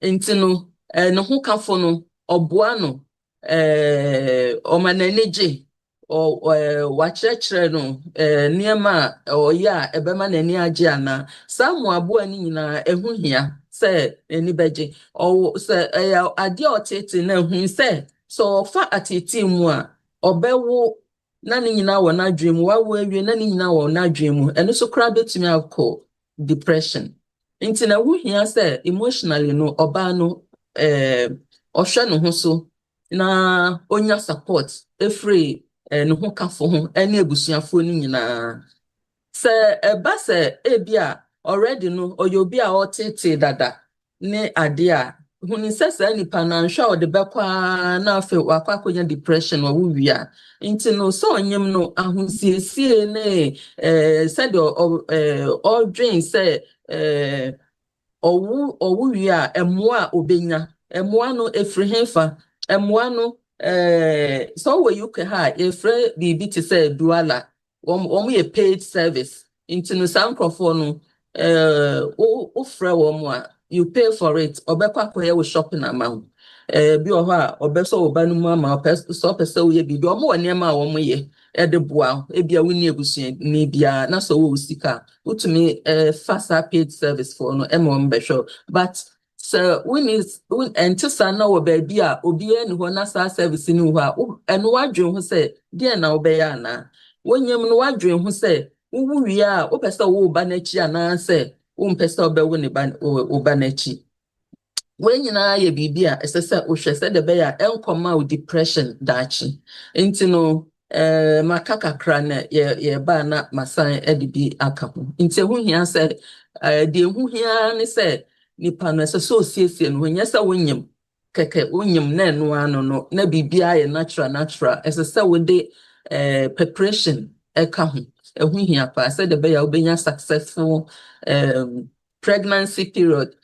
Speaker 8: enti no ne ho kafo no oboa no omananije wachechre no niema oya ebema nani age ana samu aboa ni nyina ehu hia se eni beje o se ade otete na ehu se so fa atete mu a obewo na ni nyina wo na dwem wawo awie na ni nyina wo na dwem eno so kra betumi akọ depression nti na hu hia se emotionally no oba no ohwe no ho so na onya support free no ho kafo ho ene abusuafo ni nyina se eba se ebia already no oyobi a otete dada ne ade a huni sese nipa na nhwa o de bekwa na afi wakwa konya depression wa wia nti no so onyem no ahusiesie ne said o dream say owu wia emoa obenya emoa no efrihenfa emoa no so we you can ha efre bibi to say duala we paid service into no sankrofo no o frɛ wo you pay for it obekwa koye we shopping amount bi o ha obeso oba no mu ama so pese we bibi o mo wane ma wo mo ye de boa ebia woni ebusu ni bia na so wo sika utumi faster paid service for no emo mbehwo but so we need enter na wo ba bia obi eni ho na sa service ni ho a eno wadwen ho se de na obeya na wonyem no wadwen ho se wo wi a wo pese wo ba na chi ana se wo mpese obewo ne ba oba na chi wenyina ye bibia esese ohwe se de be ya enkoma o depression dachi enti no maka kakra na ye ba na masan edibi aka ho nti ho hia se de ho hia ne se nipa no se so siesie no nya se wonyem keke wonyem na eno ano no na bibia ye natural ese se we de preparation eka ho ho hia pa se de be ya obenya successful pregnancy period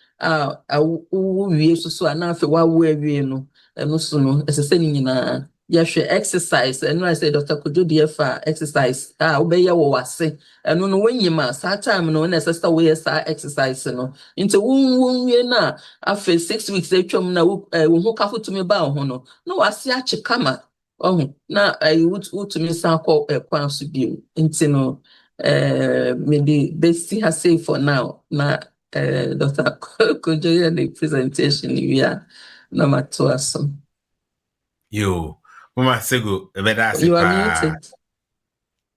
Speaker 8: wie so anafe wa wo awie no eno so no ese se ni nyina yahwe exercise and I say Dr. Kodzo DFA exercise obeye wo wase eno no wanyima sa time no na sister we sa exercise no nti wonwie na after 6 weeks atwam na wo ho kafo tumi ba ho no wase ache kama na wutumi sa akọ kwan so bi nti no maybe besti ha say for now na Dr. Kodzo ya the presentation we are na matoaso
Speaker 4: Yo, Mama Sagoe,
Speaker 8: you are muted.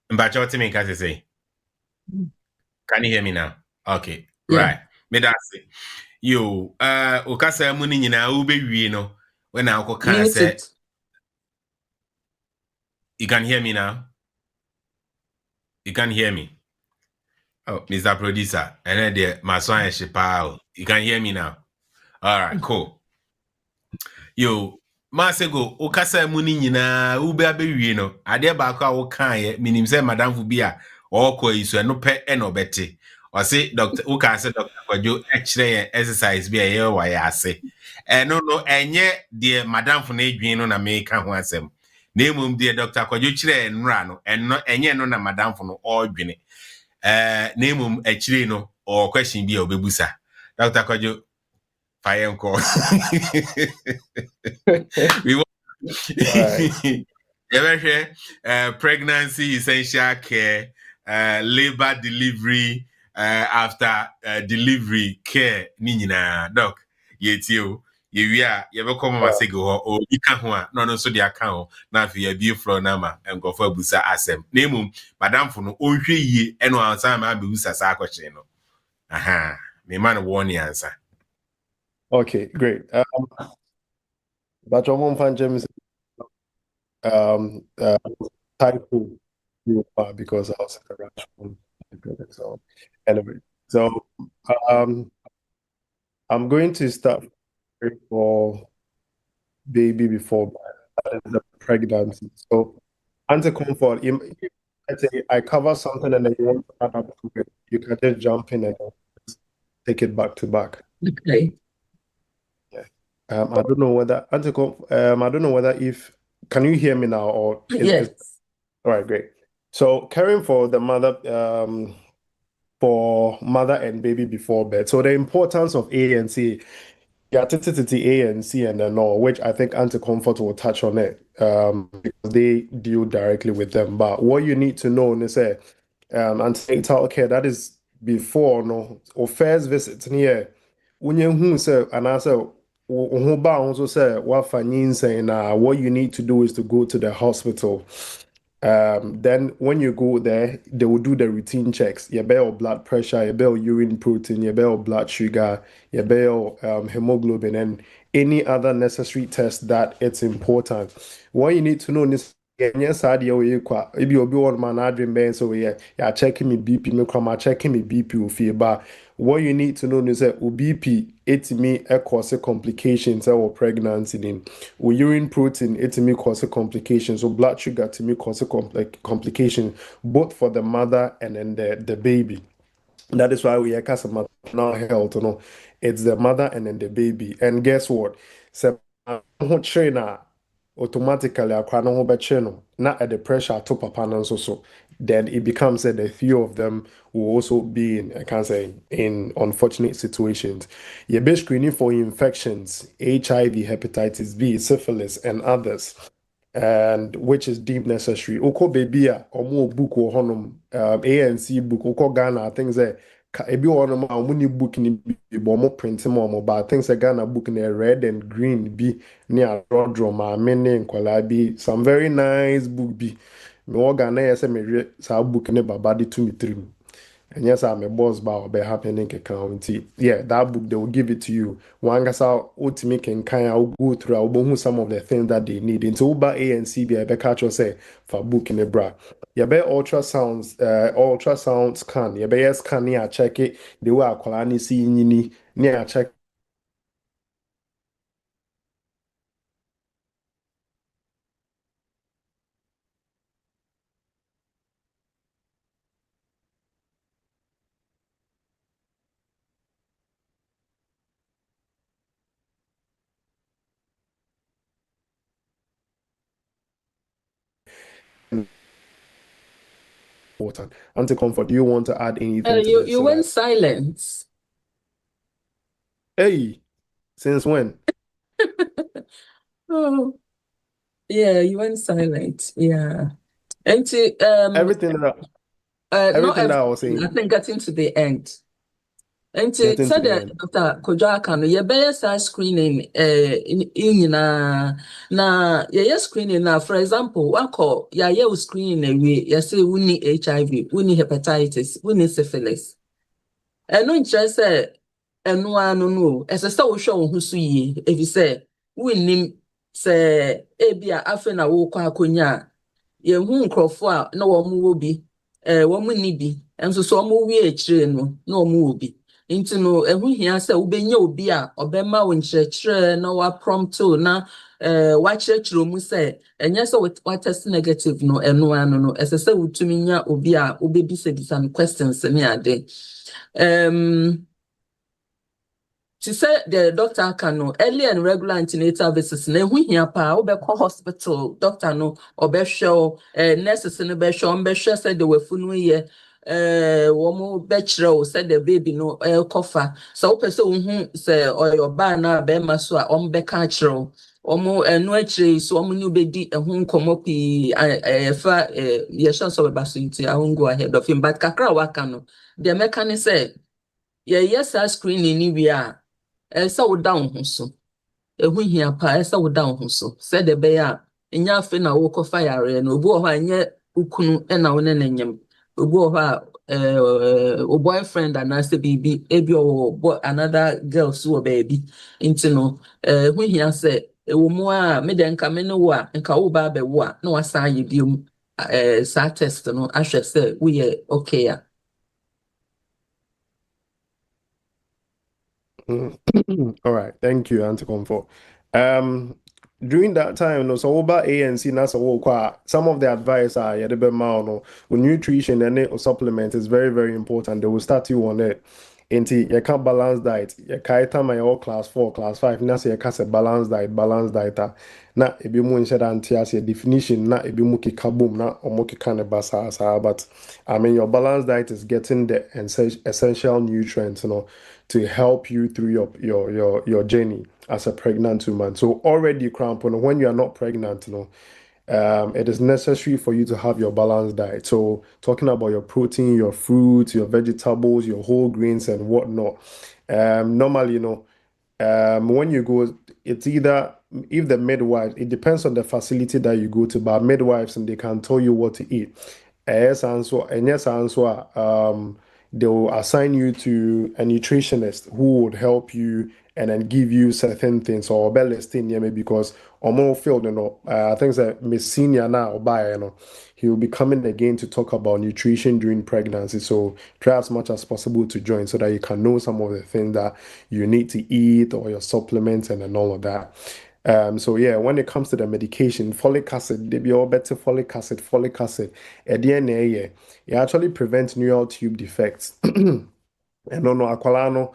Speaker 4: But what me can say? Can you hear me now? Okay,
Speaker 8: Yeah.
Speaker 4: right. Me that's it. Yo, okasa muni nyina ubewie no. When I can say, you can hear me now. You can hear me. Oh, Mr. Producer, and then the my son is you can hear me now. All right, cool. Yo, Masego, okasa muni nyina ube abewie no. Ade ba kwa wo kan ye minim se madam fu bia o ko isu no pe e no bete. O se doctor okasa Dr. Kodzo ekire exercise bia ye wa ya ase. No enye de madam fu na edwin no na me ka ho asem. Na emum de Dr. Kodzo kire nra no enye no na madam fu no o dwene. Na emum ekire no o question bia obebusa. Dr. Kodzo fire call. We want pregnancy essential care, labor delivery, after delivery care. Nina doc, yetio. You are you ever come and say go or you can't no so the account now if you be floor nama and go for busa asem. Name madam for no own ye and one time I be busa sa question. Aha, me man warn answer.
Speaker 9: Okay, great. But your mom fan James type 2 because I was at a rush. So anyway, so I'm going to start for baby before the pregnancy. So anti-comfort, let's say I cover something and then you want to add up to it, you can just jump in and take it back to back.
Speaker 8: Okay.
Speaker 9: I don't know whether I don't know whether if can you hear me now or
Speaker 8: yes.
Speaker 9: All right, great. So caring for the mother for mother and baby before birth. So the importance of A and C. Yeah, A and C and then all, which I think Anti-Comfort will touch on it because they deal directly with them. But what you need to know is antenatal care, that is before no or first visit here. When you say and I say also say what you need to do is to go to the hospital. Then when you go there, they will do the routine checks. Your blood pressure, your urine protein, your blood sugar, your hemoglobin, and any other necessary test that it's important. What you need to know is yes, if you be on my adrenaline, so yeah, checking me BP, me checking me BP but what you need to know is that BP it may cause complications or pregnancy in urine protein it may cause complications, so blood sugar to me cause complications both for the mother and then the baby. That is why we are maternal health, it's the mother and then the baby. And guess what? Trainer automatically not at the pressure to papa and so then it becomes that the few of them will also be in I can't say in unfortunate situations. You're best screening for infections, HIV, hepatitis B, syphilis, and others, and which is deemed necessary. Oko baby or more book or honum ANC book oko Ghana things that ebi honum muni book ni bo mo print mo but things that Ghana book in red and green be near draw ma many nkwala bi some very nice book be me Ghana yes me sa book ne baba de to me trim And yes, I'm a boss bar be happening county. Yeah, that book they will give it to you. One guy's out ultimate can kind of go through I'll some of the things that they need. Into Uber A and C be a catch or say for book in a bra. You be ultrasound scan. You be scan near check it. The way I call any see near check important. Anti-comfort, do you want to add anything to this?
Speaker 8: You went silent.
Speaker 9: Hey, since when?
Speaker 8: Oh, yeah, you went silent. Yeah. And
Speaker 9: Everything that
Speaker 8: not
Speaker 9: everything that I was
Speaker 8: everything, I
Speaker 9: saying.
Speaker 8: think getting to the end. And
Speaker 9: Getting
Speaker 8: said
Speaker 9: to the
Speaker 8: that
Speaker 9: end.
Speaker 8: Dr. Kodzo Asamany, your better screening in na your screening now, for example, one call your screening away, you say we need HIV, we need hepatitis, we need syphilis. And no interest and no, as a star show who see if you say we need say ebia afena wo kwa akonya ye hu nkrofo a na wo mu wo bi wo mu ni bi enso so wo wi ekire no na wo mu wo bi nti no ehu hia se wo benya obi a obema wo nkyerɛkyerɛ na wa prompt na wa kyerɛkyerɛ mu se enye se wa test negative no eno ano no ese se wutumi nya obi a obebisa bisa questions ne ade she said the doctor can know early and regular antenatal visits. Na ehu hia pa wo be call hospital doctor no obe show nurses no be show said the wefunu ye wo mo be kyerɛ said the baby no kofa so wo pese hu say oyo ba na be ma so a be ka kyerɛ omo enu akyire so omo ni obedi ehu nkomo pi fa ye sure so be baso nti I won't go ahead of him but kakra waka no the mechanic say yes screening ni wi a esa wo down ho so ehu hia pa esa wo down ho so said the be a nya afi na wo ko fire no obi ho anye ukunu na wo ne nyem obi ho a o boyfriend and say bibi ebi o another girl so baby into no ehu hia say ewo mu a me den ka me no wo a nka wo ba be wo a na wasa ye biom sa test no ahwe say we okay a
Speaker 9: All right, thank you, Auntie Comfort. During that time, no, so about ANC, na so some of the advice are yeah, no, nutrition and or supplement is very, very important. They will start you on it. Into you can't balance diet. You can't time all class 4, class 5. Now say you can't say balance diet. Na ebi mu nhyɛ anti as a definition na ebi mu keka boom na omo keka ne basa but I mean your balanced diet is getting the essential nutrients, to help you through your journey as a pregnant woman. So already crampon when you are not pregnant, it is necessary for you to have your balanced diet. So talking about your protein, your fruits, your vegetables, your whole grains and whatnot. Normally, when you go, it's either if the midwife, it depends on the facility that you go to, but midwives and they can tell you what to eat. Yes, answer. They will assign you to a nutritionist who would help you and then give you certain things or be listing maybe because more field, I think that Miss Senior now by he will be coming again to talk about nutrition during pregnancy. So try as much as possible to join so that you can know some of the things that you need to eat or your supplements and all of that. So yeah, when it comes to the medication, folic acid, they be all better folic acid. At the end, it actually prevents neural tube defects. And no, aqualano,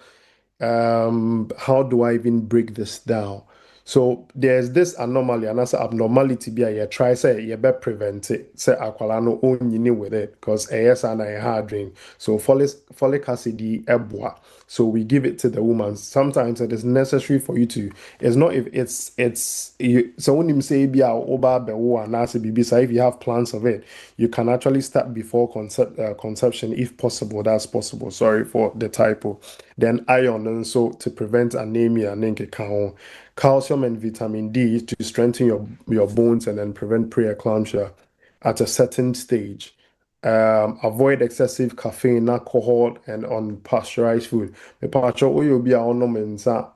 Speaker 9: how do I even break this down? So there's this anomaly and that's abnormality be a try say you better prevent it. Say aqualano own with it because AS and a hard drink. So folic acid ebwa. So we give it to the woman. Sometimes it is necessary for you to. It's not if so when you say be oba bewo and baby, if you have plans of it, you can actually start before conception if possible. That's possible. Sorry for the typo. Then iron and so to prevent anemia and calcium and vitamin D to strengthen your bones and then prevent preeclampsia at a certain stage. avoid excessive caffeine, alcohol, and unpasteurized food. Me pacho oyo bi a ono mensa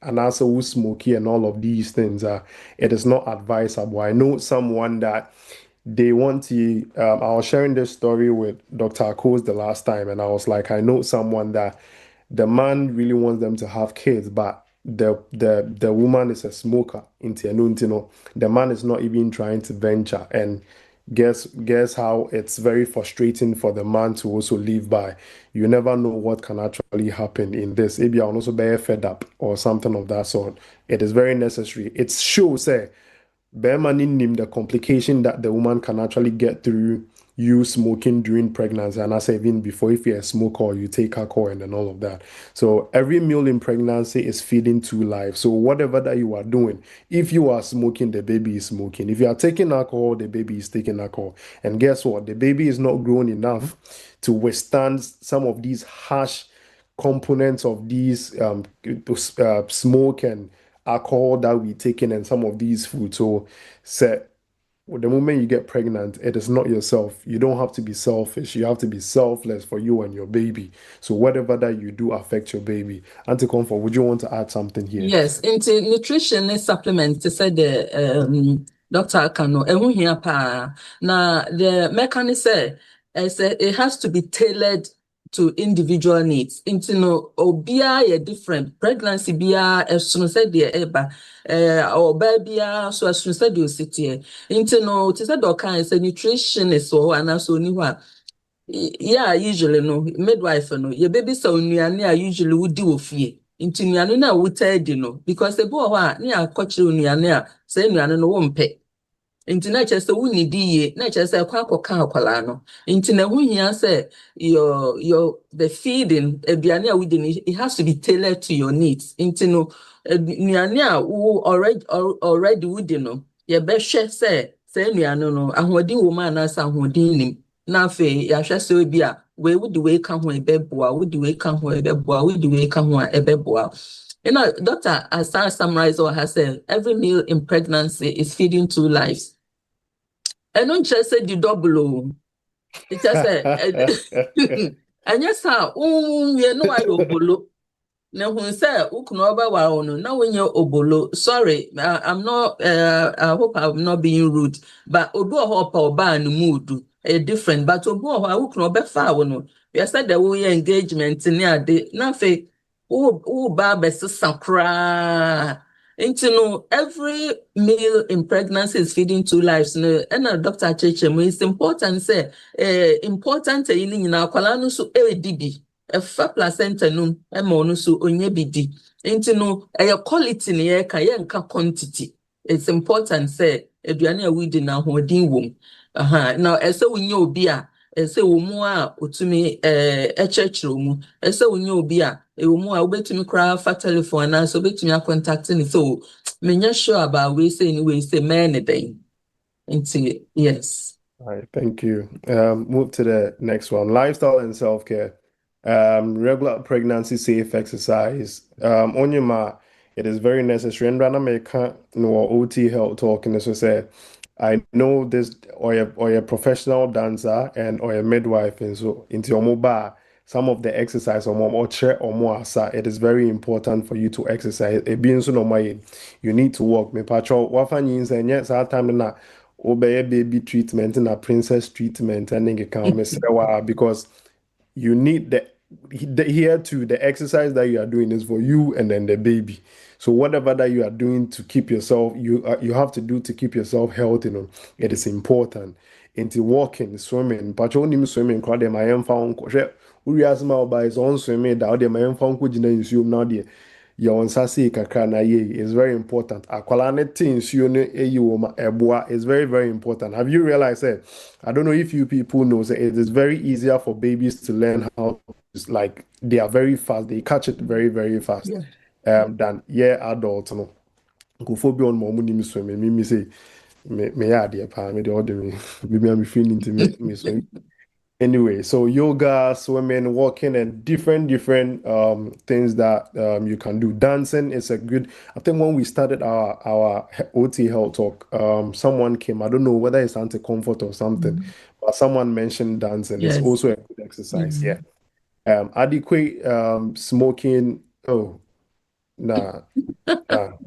Speaker 9: and also who smoky and all of these things. It is not advisable. I know someone that they want to. I was sharing this story with Dr. Akos the last time, and I was like, I know someone that the man really wants them to have kids, but the woman is a smoker. The man is not even trying to venture, and guess how it's very frustrating for the man to also live by. You never know what can actually happen in this. Maybe I'll also be fed up or something of that sort. It is very necessary. It shows, Bearman in the complication that the woman can actually get through you smoking during pregnancy, and I say even before, if you're a smoker or you take alcohol and all of that. So every meal in pregnancy is feeding two lives. So whatever that you are doing, if you are smoking, the baby is smoking. If you are taking alcohol, the baby is taking alcohol. And guess what? The baby is not grown enough to withstand some of these harsh components of these smoke and alcohol that we taking and some of these foods. So, the moment you get pregnant, it is not yourself. You don't have to be selfish. You have to be selfless for you and your baby. So whatever that you do affects your baby. Auntie Comfort, would you want to add something here?
Speaker 8: Yes, into nutrition and supplements, to say the Dr. Akano, here pa. Now the mechanism it has to be tailored to individual needs. Into no obia different pregnancy bia as soon said the eba or baby so as soon said you sit here. Into no to say doka say nutrition is so and also niwa. Yeah, usually no midwife no your baby so nuane usually would do ofie. Into nuane na would no because the boy near coach nuane say nuane no wompe. Into na chese wo ni die na chese kwa akwala no into na hu hia say your the feeding aduane a wudi it has to be tailored to your needs into no nuane a wo already wudi no ye be hwe say nuane no ahodi wo ma na sa ahodi nim na fe ya hwe say obi a we wudi we ka ho ebeboa wudi we ka ho ebeboa wudi we ka ho ebeboa. You know, Dr. Asar summarized what has said. Every meal in pregnancy is feeding two lives. I don't just say the double. It just said, and yes, how, you know, I obolo. Now, when say, Ukunoba Waono, now when you're obolo, sorry, I'm not, I hope I'm not being rude, but Obo Hopa or Ban mood, a different, but Obo, I Ukunoba Fawono. We said that we engagement near the nothing. Oh, Baba Sakra. And you know, every meal in pregnancy is feeding two lives. No, and Dr. Chechem, it's important, say, important in our Kalanu so dibi, a fat placenta num, a monusu onyebidi. And you know, a quality near kayanka quantity. It's important, say, a duania weeding our holding womb. Now, as so we know beer. Ese omu a otumi echechiro mu ese onye obi a omu a obetumi kra fa telephone na so obetumi contact ni so menya sure about we say man den into yes.
Speaker 9: All right, thank you. Move to the next one. Lifestyle and self-care. Regular pregnancy safe exercise. Onyema, it is very necessary. And Rana Meka no OT health talking so say I know this or a professional dancer and or a midwife and so into your mobile some of the exercise or more chair or more asa it is very important for you to exercise it being so normal you need to walk me patrol wafanyins and yes that time na obey baby treatment and a princess treatment and then you can because you need the exercise that you are doing is for you and then the baby. So whatever that you are doing to keep yourself, you have to do to keep yourself healthy. It is important. Into walking, swimming, but only swimming. Crowd them I am found. We ask my by his own swimming. That them I am found. Could you now there? Your sasi kakana ye is very important. Akwalane things you know ebua is very very important. Have you realized that? I don't know if you people know that it is very easier for babies to learn how like they are very fast. They catch it very very fast. Than adults. No, go for beyond more money swimming. Me say me idea pa me the order me. Maybe I'm feeling to me swim. Anyway, so yoga, swimming, walking, and different things that you can do. Dancing is a good. I think when we started our OT health talk, someone came. I don't know whether it's anti-comfort or something, but someone mentioned dancing. It's
Speaker 8: Yes.
Speaker 9: also a good exercise. Yeah. Adequate smoking. Oh, nah,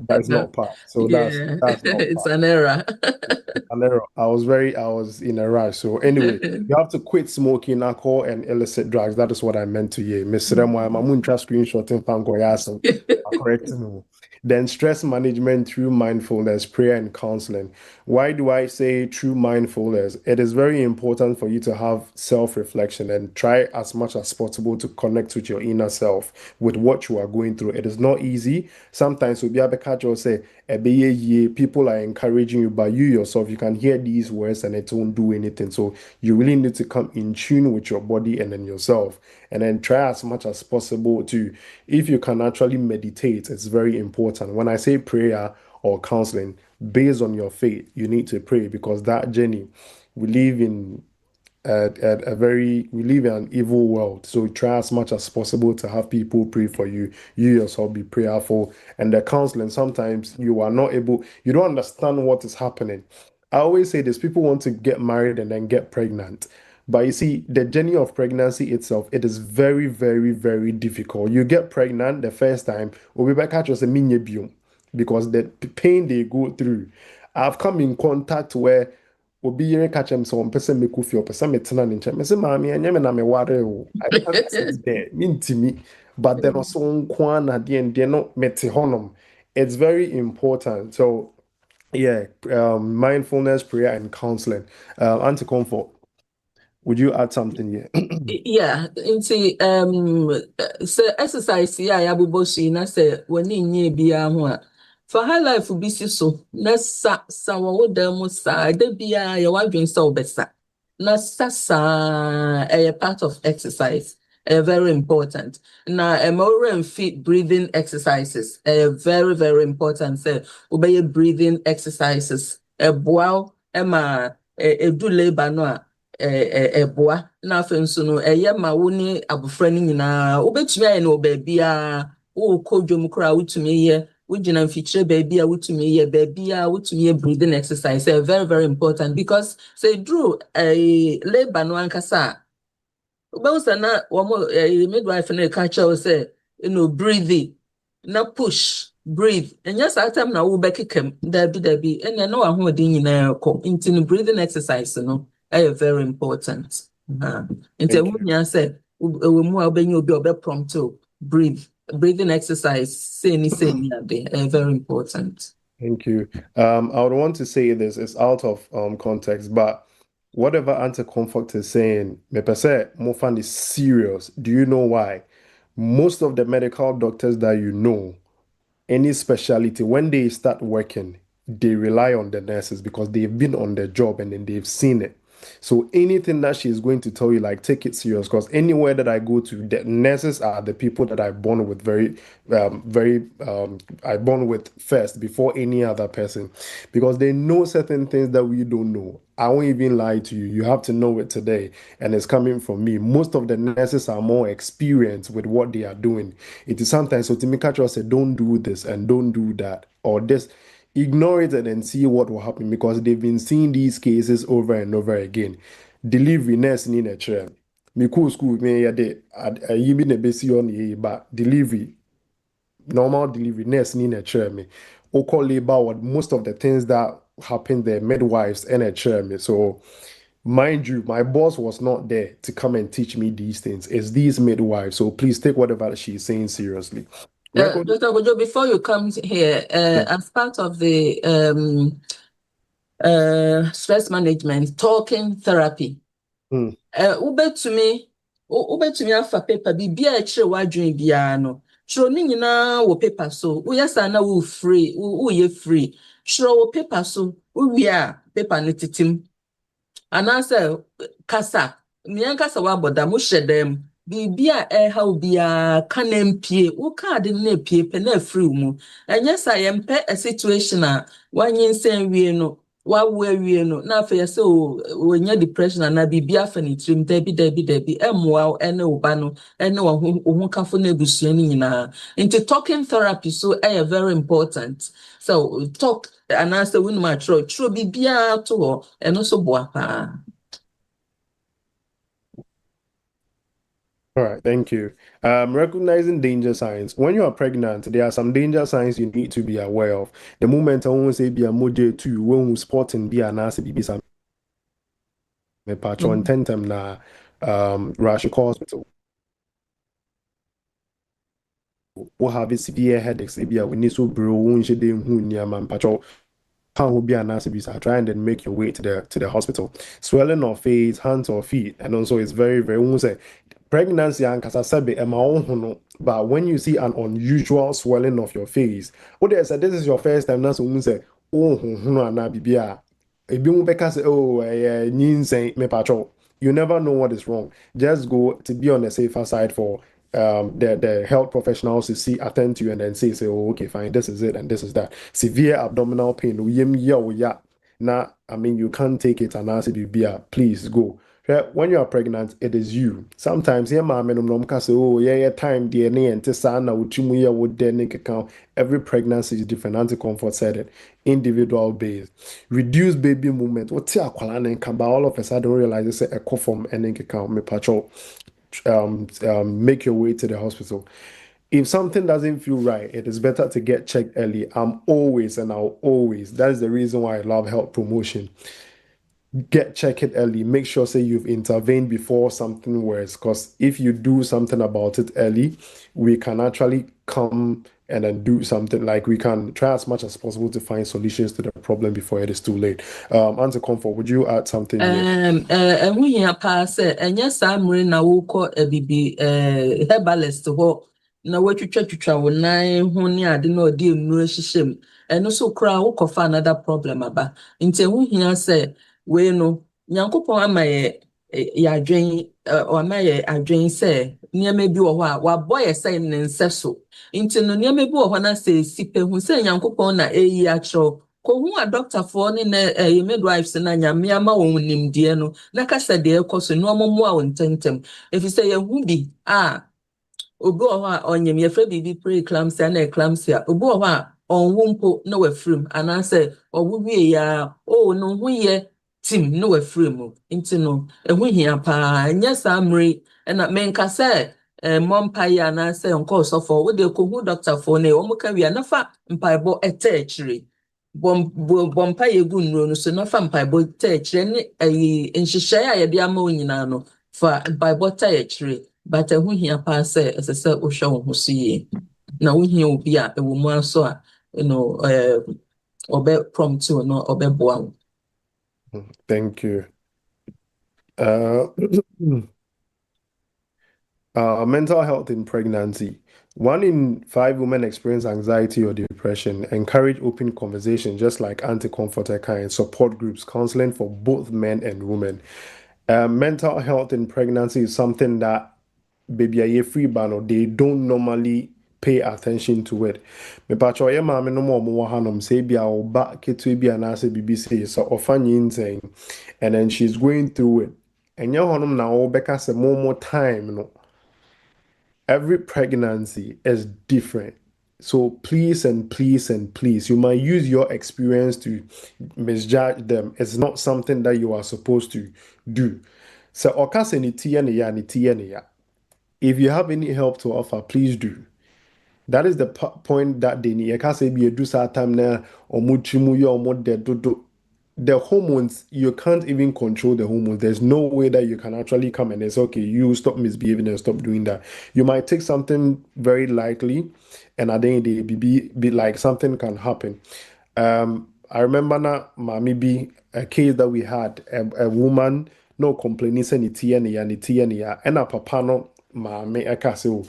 Speaker 9: that's not part. So that's
Speaker 8: Yeah,
Speaker 9: not
Speaker 8: it's
Speaker 9: part.
Speaker 8: an error.
Speaker 9: I was in a rush. So anyway, you have to quit smoking, alcohol, and illicit drugs. That is what I meant to you. Miss Remo, I'm screenshotting Pangoyas. Correct me. Then stress management through mindfulness, prayer, and counseling. Why do I say through mindfulness? It is very important for you to have self-reflection and try as much as possible to connect with your inner self, with what you are going through. It is not easy. Sometimes you'll be able to catch or say, people are encouraging you, but you yourself, you can hear these words and it won't do anything. So you really need to come in tune with your body and then yourself, and then try as much as possible to, if you can actually meditate, it's very important. When I say prayer or counseling, based on your faith, you need to pray, because that journey, we live in we live in an evil world. So try as much as possible to have people pray for you. You yourself be prayerful. And the counseling, sometimes you are not able, you don't understand what is happening. I always say this, people want to get married and then get pregnant. But you see, the journey of pregnancy itself, it is very, very, very difficult. You get pregnant the first time, because the pain they go through. I've come in contact where obi yere catch him so person me kufi or person me tena ne nche me say maami anya me na me ware o I can't sit there mintimi, but then also nkwa na de no mete honom. It's very important. So yeah, mindfulness, prayer, and counseling. Auntie Comfort, would you add something here?
Speaker 8: Yeah, nti so exercise ya ya bobo shi na say woni nye bia ho a for high life bi si so na sa wo da mu sa da bia ya wadwen sa obesa na sa a part of exercise very important na more and fit breathing exercises very very important say obey breathing exercises boa ma edu labor no a eboa na afa nso no ma wo ni abofra ni nyina wobetumi aye no baabia wo kodwom kra wotumi ye wogina mfikyire baabia wotumi ye baabia wotumi ye breathing exercise very very important, because say drew labor no ankasa obewusa na wo midwife na catch you say breathe na push breathe and yes at time na wo bekekam dabi ene na wa ho odin nyina ko into breathing exercise no very important. Into a say we more obi prompt to breathing exercise say very important.
Speaker 9: Thank you. I would want to say this is out of context, but whatever anti-comfort is saying, me per se, Mofan is serious. Do you know why? Most of the medical doctors that you know, any specialty, when they start working, they rely on the nurses because they've been on the job and then they've seen it. So anything that she's going to tell you, like, take it serious, because anywhere that I go to, the nurses are the people that I bond with I bond with first before any other person, because they know certain things that we don't know. I won't even lie to you. You have to know it today, and it's coming from me. Most of the nurses are more experienced with what they are doing. It is sometimes so Timikacho say, don't do this and don't do that, or this. Ignore it and then see what will happen, because they've been seeing these cases over and over again. Delivery nurse in a chair. Me cool school me ya de you been a basi on ye, but delivery normal delivery nurse in a chair me. Oko labor what most of the things that happen there, midwives and a chair me. So mind you, my boss was not there to come and teach me these things. It's these midwives. So please take whatever she's saying seriously.
Speaker 8: Dr. Kodzo, before you come here, as part of the stress management, talking therapy, ubetumi afa paper bibia ekire wadwen bia no chiro ni nyina wo paper so uyasa na wo free wo free chiro wo paper so uwi a paper no titim anase kasa mian kasa wa boda mo hyedem bibia how bia kanempie wo card na pie pe na free mu enye sa yempe a situation a wanyin wie no wawie no na afa yese wonya depression na bibia fa ni trim dabi emwa ene oba no ene wo kafo na ebusua ni nyina into talking therapy so very important. So talk and answer when my true bibia to eno so boa pa.
Speaker 9: All right, thank you. Recognizing danger signs. When you are pregnant, there are some danger signs you need to be aware of. The moment I want to say be a moje to when we sporting be an answer be some me patch on tentem na rush hospital. We have severe headaches. Be a we need to bro won she dey hu near man patch can will be an answer bisa. Try and then make your way to the hospital. Swelling of face, hands or feet, and also it's very very say pregnancy and kasasabe ema but when you see an unusual swelling of your face, what they said this is your first time. That's when say oh na bibia. Ebi mu beka say oh nyinsɛn me patrol. You never know what is wrong. Just go to be on the safer side for the health professionals to see, attend to you, and then say, oh, okay, fine, this is it, and this is that. Severe abdominal pain, now, I mean, you can't take it, and ask you, please go. When you are pregnant, it is you. Sometimes, yeah, mom, and say, oh, yeah, time, DNA, and Tessana, would then account. Every pregnancy is different. Anti-comfort said it. Individual based. Reduce baby movement. What's your quality? But all of us, I don't realize it's a cough from any account. Me patrol. Make your way to the hospital. If something doesn't feel right, it is better to get checked early. I'll always, that's the reason why I love health promotion. Get checked early. Make sure say you've intervened before something worse. Because if you do something about it early, we can actually come and then do something. Like we can try as much as possible to find solutions to the problem before it is too late. Answer Comfort, would you add something here?
Speaker 8: We hear pass and some na woko bibi herbalist ho na watwitwa wo nan ho ne ade na odi nnuro hyehyem eno so kra wo kofa another problem aba nti we hear say we no nyankopon amaye yadwen o amaye adwen say niam bi wo ho a waboye say ne nseso nti no niam bi wo ho na say sipe hu say nyankopon na eyi akro ko hu a doctor for ne na midwives na nyame ama wo nimdie no na kasa de ekoso no omomo a wontentem if you say ye hu bi obi o ho a onyem ye fra bibi pre-eclampsia na eclampsia obi o ho a onwumpo na wafrim ana say owuwie ya no hu ye tim no wafrim nti no ehu hia pa nya samre na menka say mompa ya na say onko so for wo de ko hu doctor for na o muka wi na fa mpaibo etechire bompa yegu nnuro no so na fa mpaibo etechire ne nhyehyɛ a ye de ama onyina no fa mpaibo etechire but ehu hia pa say esese ohwe wo ho so ye na wo hia obi a ewo mu aso a obe prompt you no obe boa.
Speaker 9: Thank you. Mental health in pregnancy. 1 in 5 women experience anxiety or depression. Encourage open conversation, just like anti-comforter kind, support groups, counseling for both men and women. Mental health in pregnancy is something that baby a free ban, they don't normally pay attention to it. Me pacho ye mama no mo hanom say bia oba ketu bia na say BBC so ofanyi saying, and then she's going through it. And your honum na obeka say more time no. Every pregnancy is different. So please and please and please, you might use your experience to misjudge them. It's not something that you are supposed to do. So okase ni ya. If you have any help to offer, please do. That is the point that they need. I can't say be a do time now or the hormones, you can't even control the hormones. There's no way that you can actually come and say, okay, you stop misbehaving and stop doing that. You might take something very lightly, and at the end of the day, be like something can happen. I remember now, maybe a case that we had, a woman, no complaining, saying and a papa no, me a castle,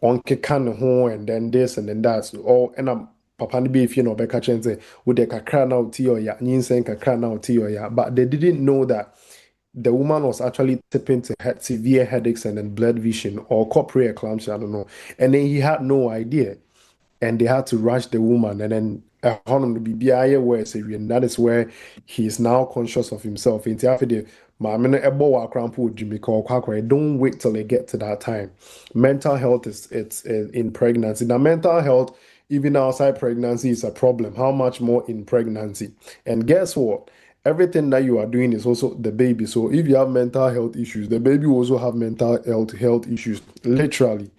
Speaker 9: on can home, and then this and then that. So, oh, and papa ni be if you know beka chen say would they kakra now tea or ya nyinsen kakra now tea or ya, but they didn't know that the woman was actually tipping to severe headaches and then blood vision or corporate eclampsia, I don't know, and then he had no idea, and they had to rush the woman, and then and that is where he is now conscious of himself. Don't wait till they get to that time. Mental health it's in pregnancy. Now, mental health, even outside pregnancy, is a problem. How much more in pregnancy? And guess what? everything that you are doing is also the baby. So if you have mental health issues, the baby will also have mental health issues, literally.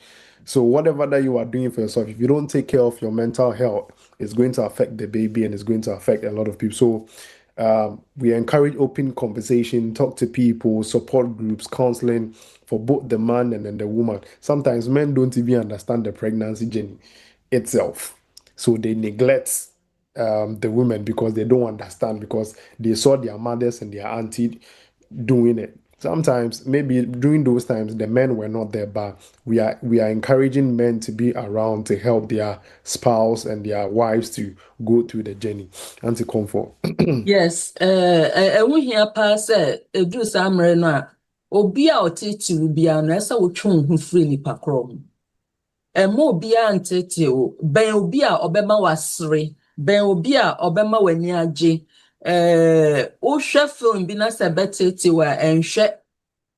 Speaker 9: So whatever that you are doing for yourself, if you don't take care of your mental health, it's going to affect the baby and it's going to affect a lot of people. So we encourage open conversation, talk to people, support groups, counseling for both the man and then the woman. Sometimes men don't even understand the pregnancy journey itself. So they neglect the women because they don't understand, because they saw their mothers and their auntie doing it. Sometimes, maybe during those times, the men were not there, but we are encouraging men to be around to help their spouse and their wives to go through the journey and to comfort.
Speaker 8: Yes, we hear pass do samre no a obi a otiti obi a no esa wotwe ho free nipa krom. Mo obi a ntete o, ben obi a obema wasre, ben obi a obema wani age. O hwe film bi na se betete wa enhwe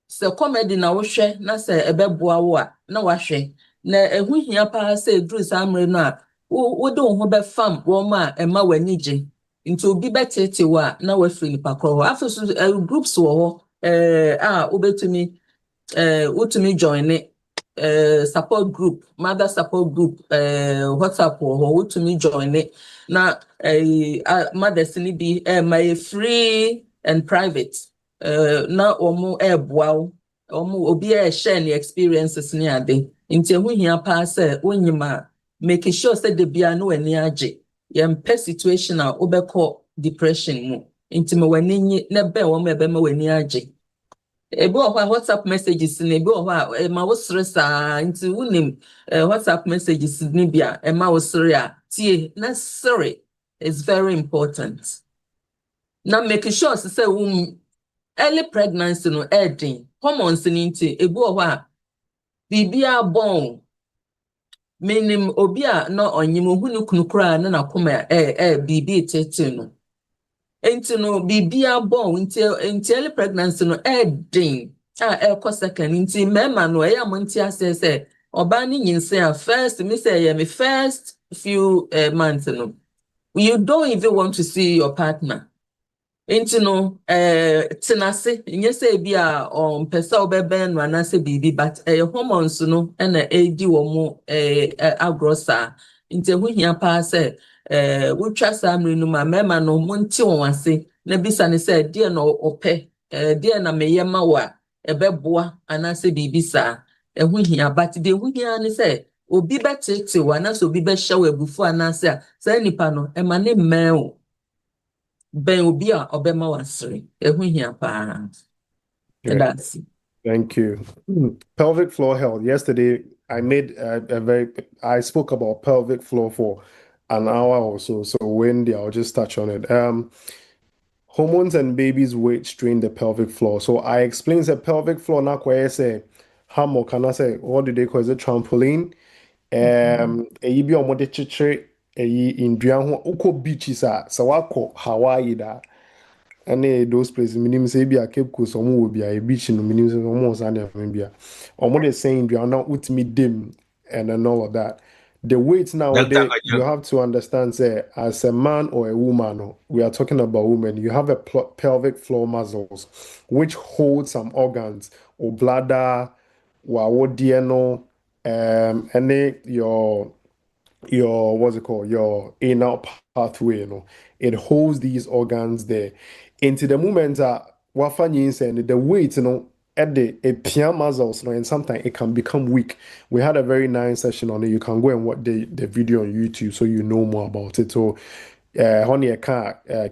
Speaker 8: se comedy na wo hwe na se ebeboa wo a na wahwe. Na ehu hia pass do samre no a wo de ho be fam wo ma ema wani je. Into obi betete wa na wafiri nipa kro after so groups wo obetumi utumi join support group, mother support group, WhatsApp wo utumi join na mothers ni bi my free and private na omo boa omo obi share the experiences ni ade nti ehu hia pa say onyima make sure say de bia no ani age yempe situation a obekọ depression mu nti me wani na be wo me be ma wani age ebi o WhatsApp messages na ebi o ma wo stressa nti wunim WhatsApp messages ni bia ma wo sere a tie na sere is very important. Now make sure say early pregnancy no edin hormones ni nti ebi o bibia bon meaning obi a no onyim hunu kunukura na nakoma bibi tete no enti no bibia bon nti early pregnancy no edin a second nti mema no am nti asese oba ni nyinse a first me say me first few months no you don't even want to see your partner. Enti no tenase nyese bia pesa obebe no anase bibi but hormones no na edi wo mo agrosa nti hu hia pa se wotwa samre no ma mema no monti won ase na bisa ne se de no ope de na meyema wa ebeboa anase bibi sa hu hia but de hu hia ne se obi betete wa na so obi be hye wa bufu anase a sa nipa no ema ne mmeo ben obi a obema wasre ehu hia pa. That's
Speaker 9: Thank you. Pelvic floor health. Yesterday I spoke about pelvic floor for an hour or so. So Wendy, I'll just touch on it. Hormones and babies' weight strain the pelvic floor. So I explained the pelvic floor na kwa say how can I say what do they call it? Trampoline. Eyi bi omo de chichire eyi indua ho uko beaches a sa wako Hawaii da ane those places minim say bi a Cape Coast omo wo bi a beach no minim say omo san dey bi a omo dey saying indua na utimi dem and all of that. The weight nowadays, you have to understand, say, as a man or a woman, we are talking about women, you have a pelvic floor muscles, which hold some organs, or bladder, or and then your what's it called, your anal pathway, it holds these organs there. Into the moment that wafanyi saying the weight, at the pia muscles, and sometimes it can become weak. We had a very nice session on it. You can go and watch the video on YouTube so you know more about it. So honey, a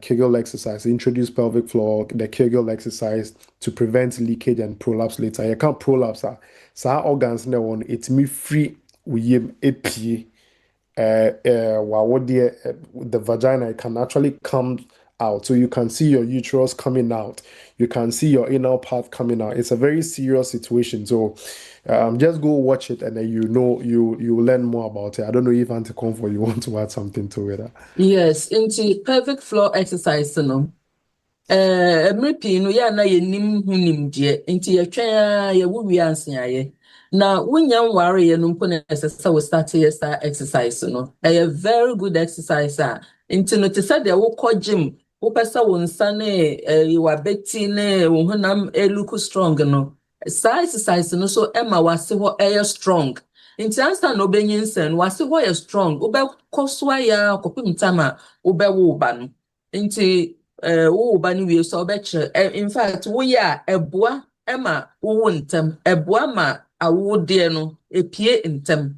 Speaker 9: Kegel exercise, introduce pelvic floor, the Kegel exercise to prevent leakage and prolapse later. You can't prolapse sa organs na one it's me free we the vagina can actually come out, so you can see your uterus coming out, you can see your anal part coming out. It's a very serious situation. So just go watch it and then you learn more about it. I don't know if Auntie Comfort you want to add something to it.
Speaker 8: Yes, into pelvic floor exercise mripi no ya na yenim hunim de nti ye twan ye wo wianse aye na wonya nware ye no mpo na esesa we start ye start exercise no a very good exercise nti no te say de wo ko gym Upesa wonsane wabeti ne wohunam eluku strong no. Sa exercise no so Emma wase ho strong. Nti ansa no benyin sen wase ho strong. Ube koswa ya kopim tama ube wo ba no. Nti wo ba ni wie so obekre. In fact wo ya eboa Emma wo ntem. Eboa ma awo de no epie ntem.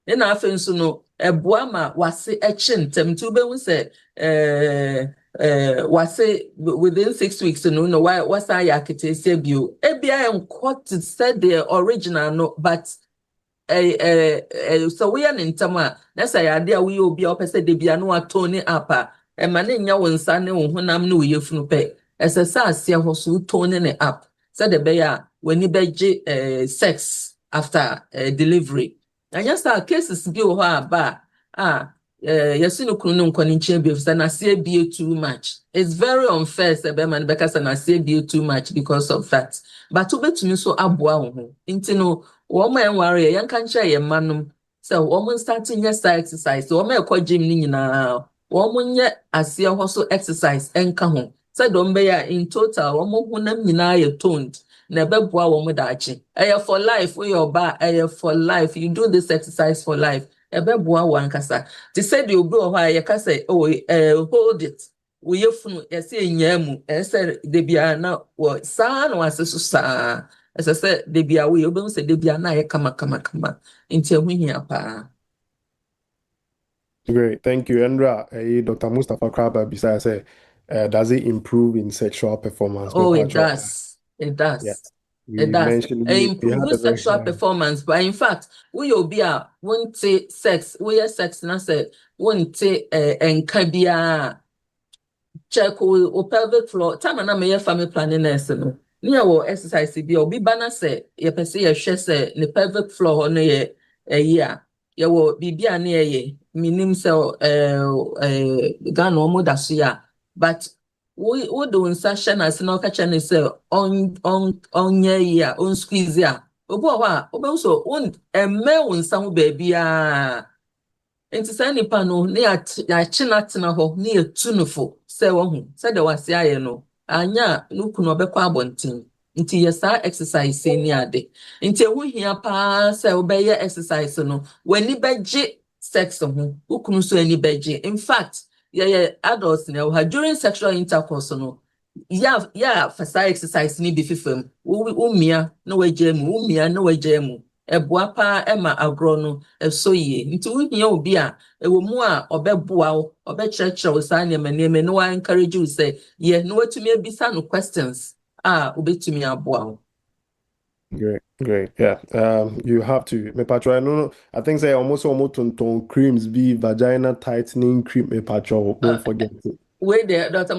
Speaker 8: Na afen so no eboa ma wase eche ntem. Nti ube hu se wase within 6 weeks no what's I yakete bio ebia enko to said the original no but so we are in tama na say ade a we obi opese de bia no atone apa e ma na nya wonsa ne wo honam ne wo yefunu pe esesa asia ho so tone ne up said the be ya wani beje sex after delivery anya sa cases bi ho aba yasino kunu nkoni nchebe fisa na see be too much. It's very unfair sebe man because na see be too much because of that. But obetumi so aboa ho. Nti no wo ma enware yan kan kire ye manum. So wo mo starting yes exercise. Wo ma ekọ gym ni nyina. Wo mo nye ase ho so exercise enka ho. Say don be ya in total wo mo hunam nyina ye toned. Na beboa wo mo daachi. For life we your ba for life. You do this exercise for life. Ebeboa wankasa ti said you go ho ya ka say hold it we yefunu yesi enyamu say de bia na wo sa na wasesu sa say de bia we obem say de bia na ye kama nti ehunhia pa.
Speaker 9: Great, thank you, Andra. Dr. Mustafa Kraba besides say does it improve in sexual performance?
Speaker 8: Oh, it does. It does.
Speaker 9: Yeah.
Speaker 8: It does. Improve sexual performance, but in fact, we will be won't say sex. We are sex na say won't say enkabia check o pelvic floor. Time na me family planning nurse no. Near wo exercise bi obi bana say ye pese ye hwe say the pelvic floor no ye year. Ye wo bibia na ye minim say Ghana omo da so ya, but we do insertion as no catch and say on ya on squeeze ya obo wa obo so on eme won san baby a enti say nipa no na ya chinatena ho na ya tunufo say wo hu say de wase aye no anya nuku no obekọ abonten nti yesa exercise ni ade nti ehu hia pa say obeye exercise no wani beje sex ho ukunu so ani beje. In fact adults now during sexual intercourse no for exercise ni bi fifem umia no wejemu umia no wejemu eboa pa ema agro no so ye nti uhia obi a ewo mu a obeboa wo obekyerekere wo sa neme no wa encourage you say ye no watumi abisa no questions obetumi aboa wo.
Speaker 9: Great. Yeah. You have to. Me patro. No. I think say almost ton creams be vagina tightening cream. Me patro. Don't forget it.
Speaker 8: Wait there, Dr.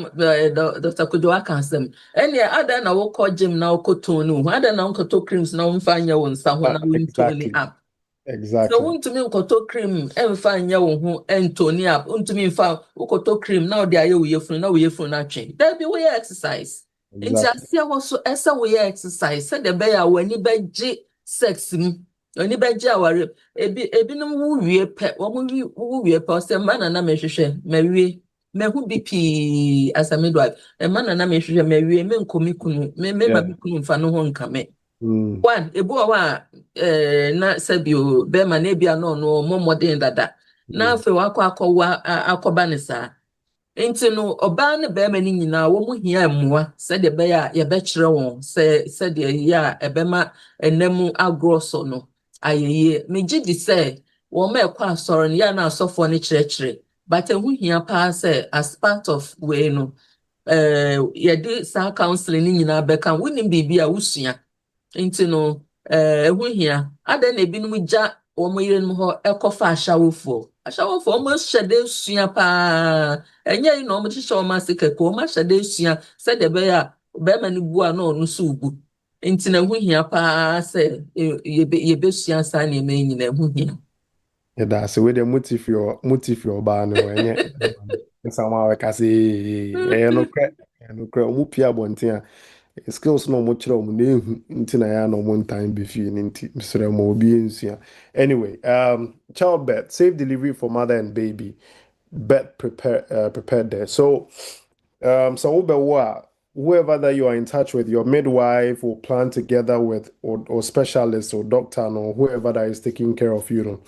Speaker 8: Kodzo Asamany. Any other na woko gym na woko tone. Other na woko creams na umfanya wonsa ho na wintone up.
Speaker 9: Exactly.
Speaker 8: So untumi woko cream emfanya wo ho entone up. Untumi mfa woko cream na odi aye wo yefunu na wo yefunu na twen. There be way exercise. Nti asia wo so esa we exercise say the be ya wani beje sex mu oni beje aware ebinom wo wie pe wo wie pe say man na mehwehwe mawie mehu BP Asamany man na mehwehwe mawie me nkomi kunu me ma kunu mfa no ho nkame one ebu wa na sabio be ma na bia no momodin dada na afi akwa akoba ne saa. Nti no oba ne be ma ni nyina wo mu hia emmoa se de be ya ye be kire won se de ya ebema enemu agroso no ayeye meji di se wo ma ekwa asoro ne ya na asofo ne kire but ehu hia pa se as part of we no ye di sa counseling ni nyina be kan woni bibia wusua. Nti no ehu hia ada na ebinum ja wo mo yire no ho ekofa ashawofo mo hyede sua pa enye no mo hihye o ma sekeko mo hyede sua se de be ya be ma ni bua na onu so ugu. Nti na hu hia pa se ye be sua sa na eme nyina hu hia.
Speaker 9: Yeah, that's where the motive your ba no enye somehow I can say no cre mu pia bonten a skills no mo kire mo na ehu nti na ya no mo time be fi nti misre mo obi ensua. Anyway, childbirth, safe delivery for mother and baby, birth prepared there. So So whoever that you are in touch with, your midwife will plan together with or specialist or doctor or whoever that is taking care of you.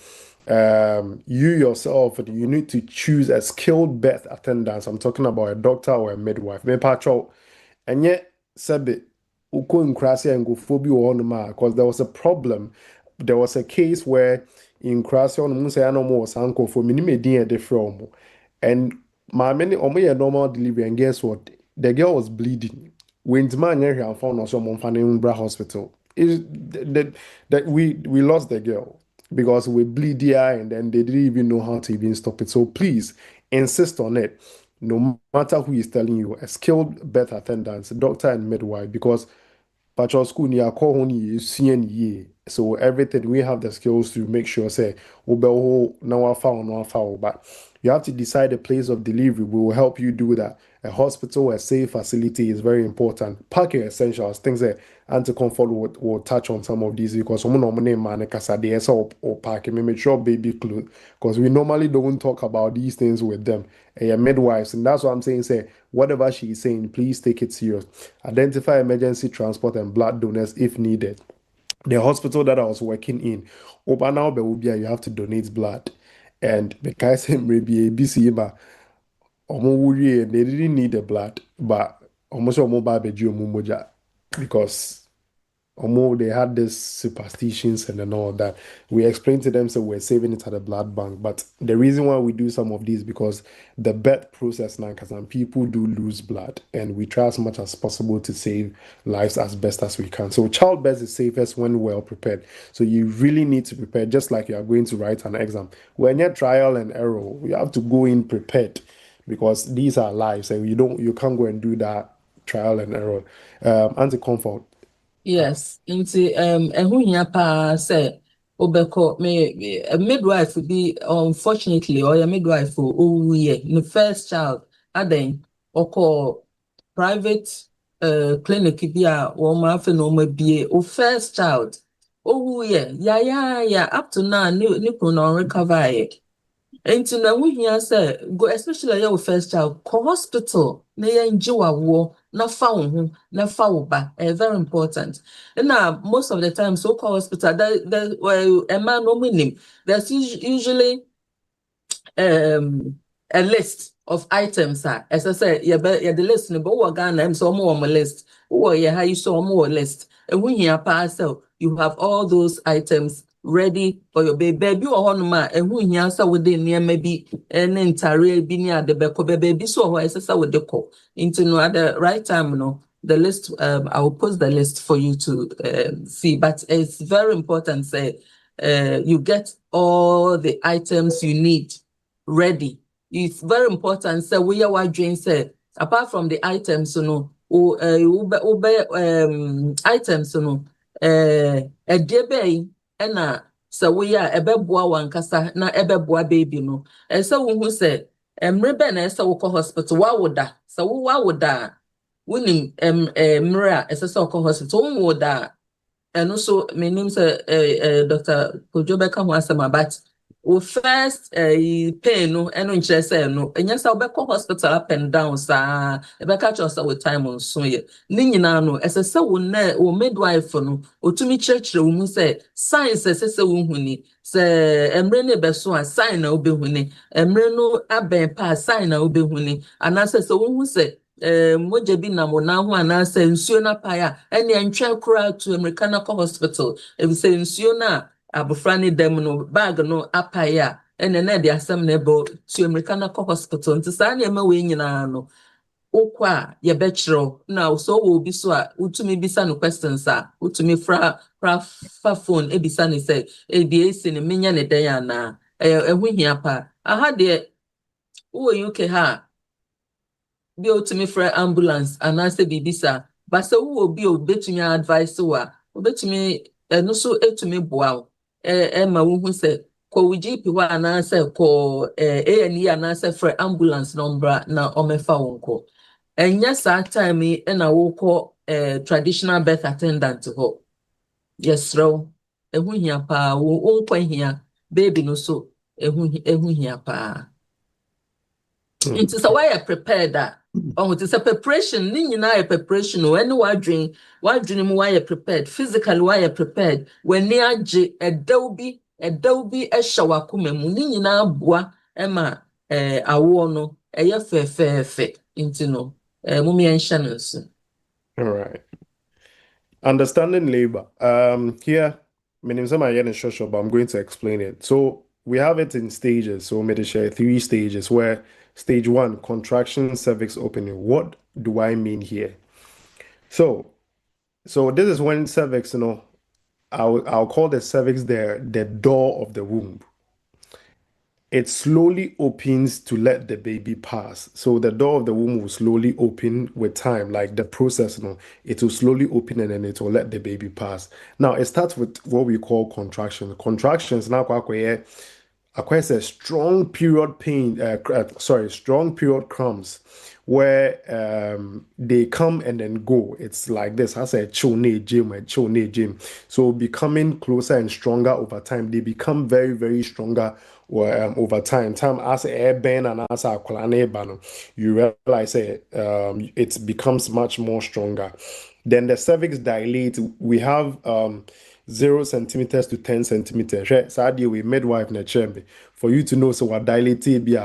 Speaker 9: You yourself, you need to choose a skilled birth attendant. I'm talking about a doctor or a midwife. Me patrol, and yet, sabi, uko nkrasi and go phobia on because there was a problem. There was a case where in Krasi on Musa Anomo Sanko for minime din different. And my many omo normal delivery, and guess what? The girl was bleeding. When the man here and found us on Fanny Hospital. Is that we lost the girl because we bleed here and then they didn't even know how to even stop it. So please insist on it. No matter who is telling you, a skilled birth attendant, doctor and midwife, because Patrol school near Kohoni is CNE. So everything we have the skills to make sure say now foul. But you have to decide the place of delivery. We will help you do that. A hospital, a safe facility is very important. Parking essentials, things that anti-comfort will touch on some of these because someone normally man or parking, make sure baby clothes. Because we normally don't talk about these things with them. Midwives, and that's what I'm saying. Say whatever she is saying, please take it serious. Identify emergency transport and blood donors if needed. The hospital that I was working in, you have to donate blood. And the guy said maybe ABC, but they didn't need the blood, but almost because they had these superstitions and all that. We explained to them, so we're saving it at the blood bank. But the reason why we do some of these because the birth process now, because some people do lose blood, and we try as much as possible to save lives as best as we can. So childbirth is safest when well prepared. So you really need to prepare, just like you are going to write an exam. When you're trial and error, you have to go in prepared because these are lives, and you can't go and do that trial and error. Anti-comfort.
Speaker 8: Yes, nti ɛho hia paa sɛ obɛkɔ me a midwife be unfortunately or a midwife for year the first child aden ɔkɔ private clinic bi a wɔn afa na wɔn abie o first child year ya up to now ne kunu recover yet. Nti na wo hia sɛ go especially your first child call hospital na yɛ njiwawo na fa wo ho na fa wo ba very important. And now most of the time so call hospital a man no minim there's usually a list of items as I say you the list no but Ghana am so more on my list how you saw more list and when you parcel you have all those items ready for your baby or honma and who he answer within near maybe an entire binia the beko baby so as with the call into no at the right time the list I will post the list for you to see, but it's very important say you get all the items you need ready. It's very important say we are what Jane said apart from the items items a debe ena so we are ebeboa wankasa na ebeboa baby no e se wo hu se emre be na se wo ko hospital wa woda so wa woda wonim emre a se se ko hospital wo woda eno so me nim se Dr. Kodzo beka ho asema but o first pain no eno nkyere se no enya sa wo hospital up and down sa e be catch us with time on so ye ni nyina no esese wo na wo midwife no otumi kyerkyere wo mu se signs esese wo huni se emre ne be so a sign na obehuni emre no aben pa sign na obehuni anase se wo hu se moje bi na mo na ho anase nsuo na pa ya ene entwe kura to American hospital e se nsuo na abofra ne dem no bag no apaya ene na de asem na ebo to American hospital nti sa na ema we nyina no okwa ye betchro na so wo bi so a utumi bisa no questions a utumi fra phone e bisa ne say e bi esi ne menya ne den ana ehu hia pa aha de wo UK ha bi utumi fra ambulance ana se bibisa ba se wo bi obetumi advice wa obetumi no so etumi boa ma wo hu se ko GP wa ana se ko A&E ana se fra ambulance number na omefa wonko enya sa time na wo ko traditional birth attendant ho yes ro ehu hia pa wo onkwa hia baby no so ehu hia pa. It's a way prepared that Oh, it's a preparation. Nina preparation. When why dream why you prepared. Physically why you prepared. When near a doby a shower kumemu. Nina bois Emma awono a fe into no mummy and channels.
Speaker 9: All right. Understanding labor. Here, my name is Amayen Shosho, but I'm going to explain it. So we have it in stages. So I'm going to share 3 stages where stage 1, contraction, cervix opening. What do I mean here? So this is when cervix, I'll call the cervix the door of the womb. It slowly opens to let the baby pass. So the door of the womb will slowly open with time, like the process, it will slowly open and then it will let the baby pass. Now it starts with what we call contraction. Contractions now acquires a strong period strong period cramps where they come and then go. It's like this. I say gym. So becoming closer and stronger over time. They become very, very stronger over time. Time as air burn and as a you realize it becomes much more stronger. Then the cervix dilate. We have 0 centimeters to 10 centimeters. So we midwife na chamber for you to know so what dilated be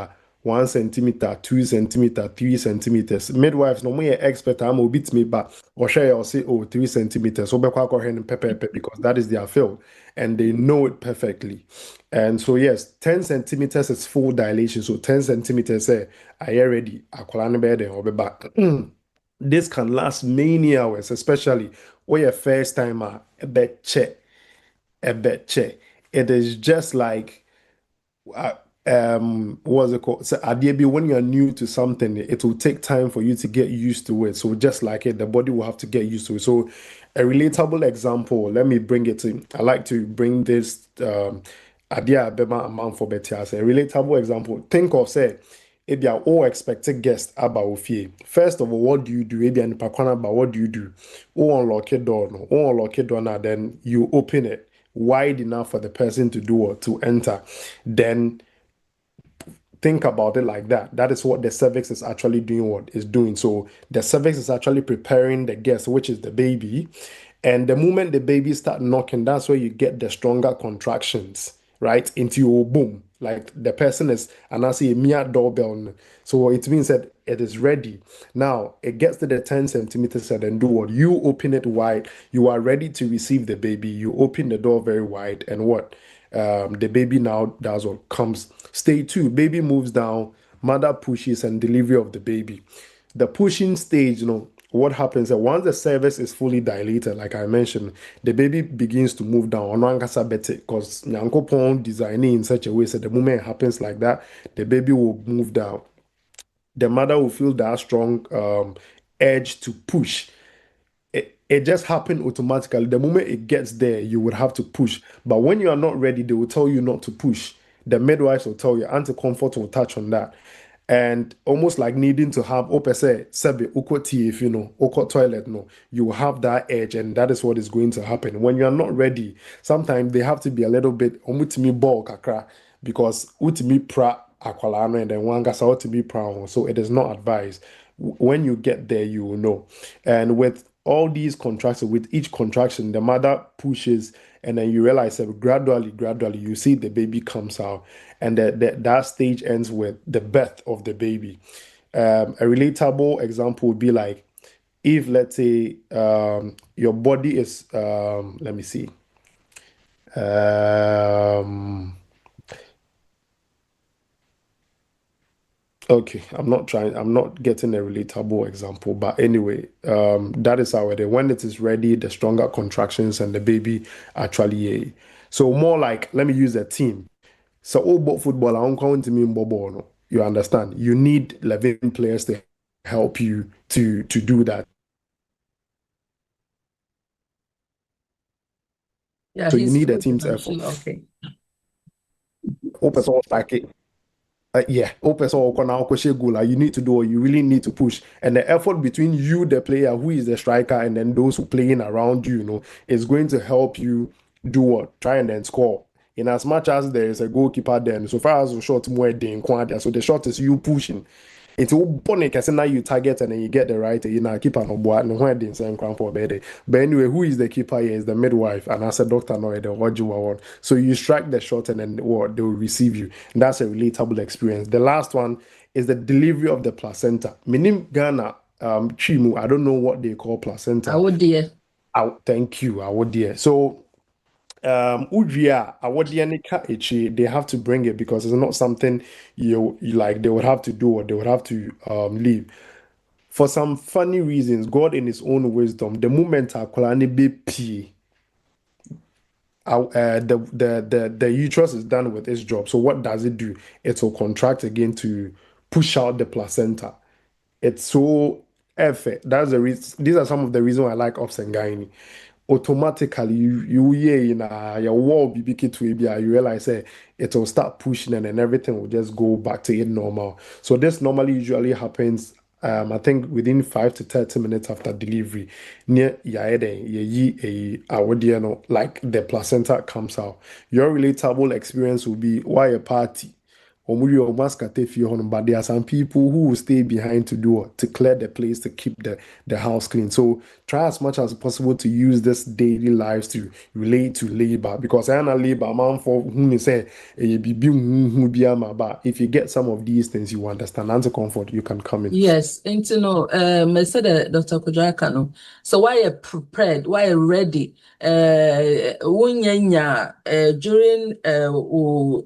Speaker 9: 1 centimeter, 2 centimeter, 3 centimeters. Midwives no more expert am beat me but or share or say 3 centimeters. So because that is their field and they know it perfectly. And so yes, 10 centimeters is full dilation. So 10 centimeters say I already akwala bed or be back. This can last many hours, especially when your first timer a bit check. It is just like what's it called? So Adiebi, when you're new to something, it will take time for you to get used to it. So just like it, the body will have to get used to it. So a relatable example, let me bring it to. I like to bring this idea bema amount for betias. A relatable example. Think of say if you are all expected guest about ofie. First of all, what do you do? If you are but what do you do? Unlock it door, no. Unlock it door now, then you open it wide enough for the person to do or to enter. Then think about it like that. That is what the cervix is actually doing, what is doing. So the cervix is actually preparing the guest, which is the baby. And the moment the baby start knocking, that's where you get the stronger contractions, right? Into your boom. Like the person is, and I see a mere doorbell. So it means that it is ready. Now it gets to the 10 centimeters and then do what? You open it wide. You are ready to receive the baby. You open the door very wide and what? The baby now does what comes. Stage 2, baby moves down, mother pushes and delivery of the baby. The pushing stage, what happens is once the cervix is fully dilated, like I mentioned, the baby begins to move down. Because Nyankopon designing in such a way so the moment it happens like that, the baby will move down. The mother will feel that strong urge to push. It just happened automatically. The moment it gets there, you would have to push. But when you are not ready, they will tell you not to push. The midwives will tell you, anti-comfort will touch on that. And almost like needing to have if toilet, no, you will have that edge, and that is what is going to happen. When you are not ready, sometimes they have to be a little bit ball kakra, because utimi pra akwalano and then one gasa utimi pra. So it is not advised. When you get there, you will know. And with all these contractions, with each contraction, the mother pushes, and then you realize that gradually, you see the baby comes out, and that stage ends with the birth of the baby. A relatable example would be like, if let's say your body is, let me see. Okay, I'm not getting a relatable example, but anyway, that is how it is. When it is ready, the stronger contractions and the baby actually. So more like, let me use a team. So all about football, I don't count to me in no. You understand? You need 11 players to help you to do that.
Speaker 8: Yeah,
Speaker 9: so you need a team's effort.
Speaker 8: Okay.
Speaker 9: Open source like it. Open source you need to do, or you really need to push. And the effort between you, the player who is the striker, and then those who playing around you, is going to help you do what? Try and then score. In as much as there is a goalkeeper then, so far as the shot more than so the shot is you pushing. It's all bonny because now you target and then you get the right, you know, keeper no boy and when they send crown for bed. But anyway, who is the keeper here is the midwife, and as a doctor, no, the what you want. So you strike the shot and then what they will receive you. And that's a relatable experience. The last one is the delivery of the placenta. Minim Ghana, Chimu, I don't know what they call placenta.
Speaker 8: Oh dear.
Speaker 9: Thank you, I would dear. So Udria, they have to bring it because it's not something you like they would have to do or they would have to leave. For some funny reasons, God in his own wisdom, the moment Akolani be P, the uterus is done with its job. So what does it do? It will contract again to push out the placenta. It's so effort. That's the reason. These are some of the reasons I like Opsengani. Automatically, you in your wall BBK to ABI, you realize it will start pushing and then everything will just go back to it normal. So this normally usually happens. I think within 5 to 30 minutes after delivery, near like the placenta comes out. Your relatable experience will be why a party. But there are some people who will stay behind to clear the place to keep the house clean. So try as much as possible to use this daily lives to relate to labor because I am a labor man for whom say but if you get some of these things you understand and to comfort you can come in.
Speaker 8: Yes, and to know, I said Dr. Kodzo Asamany. So why you prepared, why you ready? During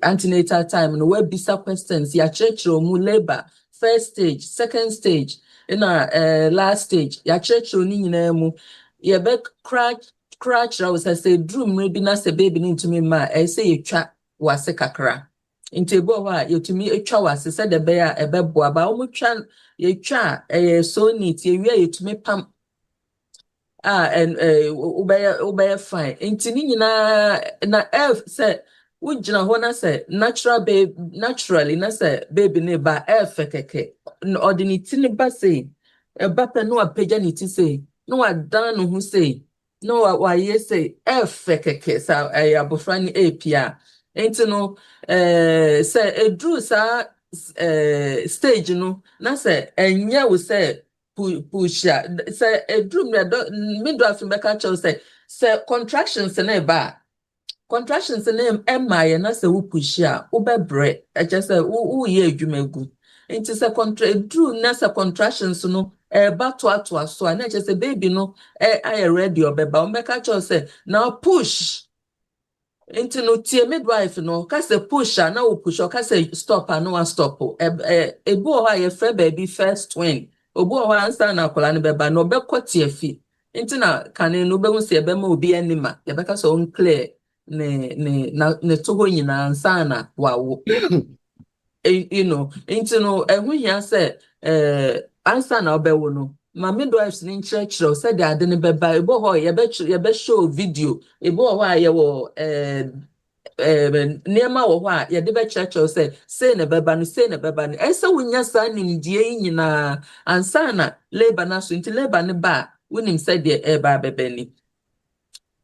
Speaker 8: antenatal time, no where bisa questions, ya church mu labor, first stage, second stage, last stage, ya church ni nyina mu, ya be crutch I say drum maybe na say baby into me ma, I say you twa wase kakra. Inte bo wa yetumi etwa wase se de be a ebeboa ba omutwa yetwa so neat ye wi yetumi pam and ubeye fine inte ni nyina na f se wugina ho na se naturally na se baby ne ba f keke ordinity ne ba se eba pe no apagya ne ti se no adan no hu se no wa ye se f keke sa abofra ni apia enti no say edru sa stage no na say enye wo say pusha say edru midwife make chow say contractions na ba contractions na emaye na say wo pusha wo bebre e just say wo ye adwumagu enti say edru na say contractions no ba to so na just say baby no I ready obeba o make chow say now push into no tie midwife no ka say push na wo push ka say stop no one stop ebu o ha ye frɛ baby first twin obu o ha answer na akola ne beba no be kwatie fi into na kane no be hu se be ma obi anima ye be ka so unclear ne to ho nyina answer na wawo you know into no ehu hia say answer na obewo no ma midwives in church said they are the beba ebo ho ye be show video ebo ho a ye wo nema wo ho a ye de be church say na beba no esa wonya sa nimdie nyina ansa na labor na so nti labor ne ba wonim said the eba beba ni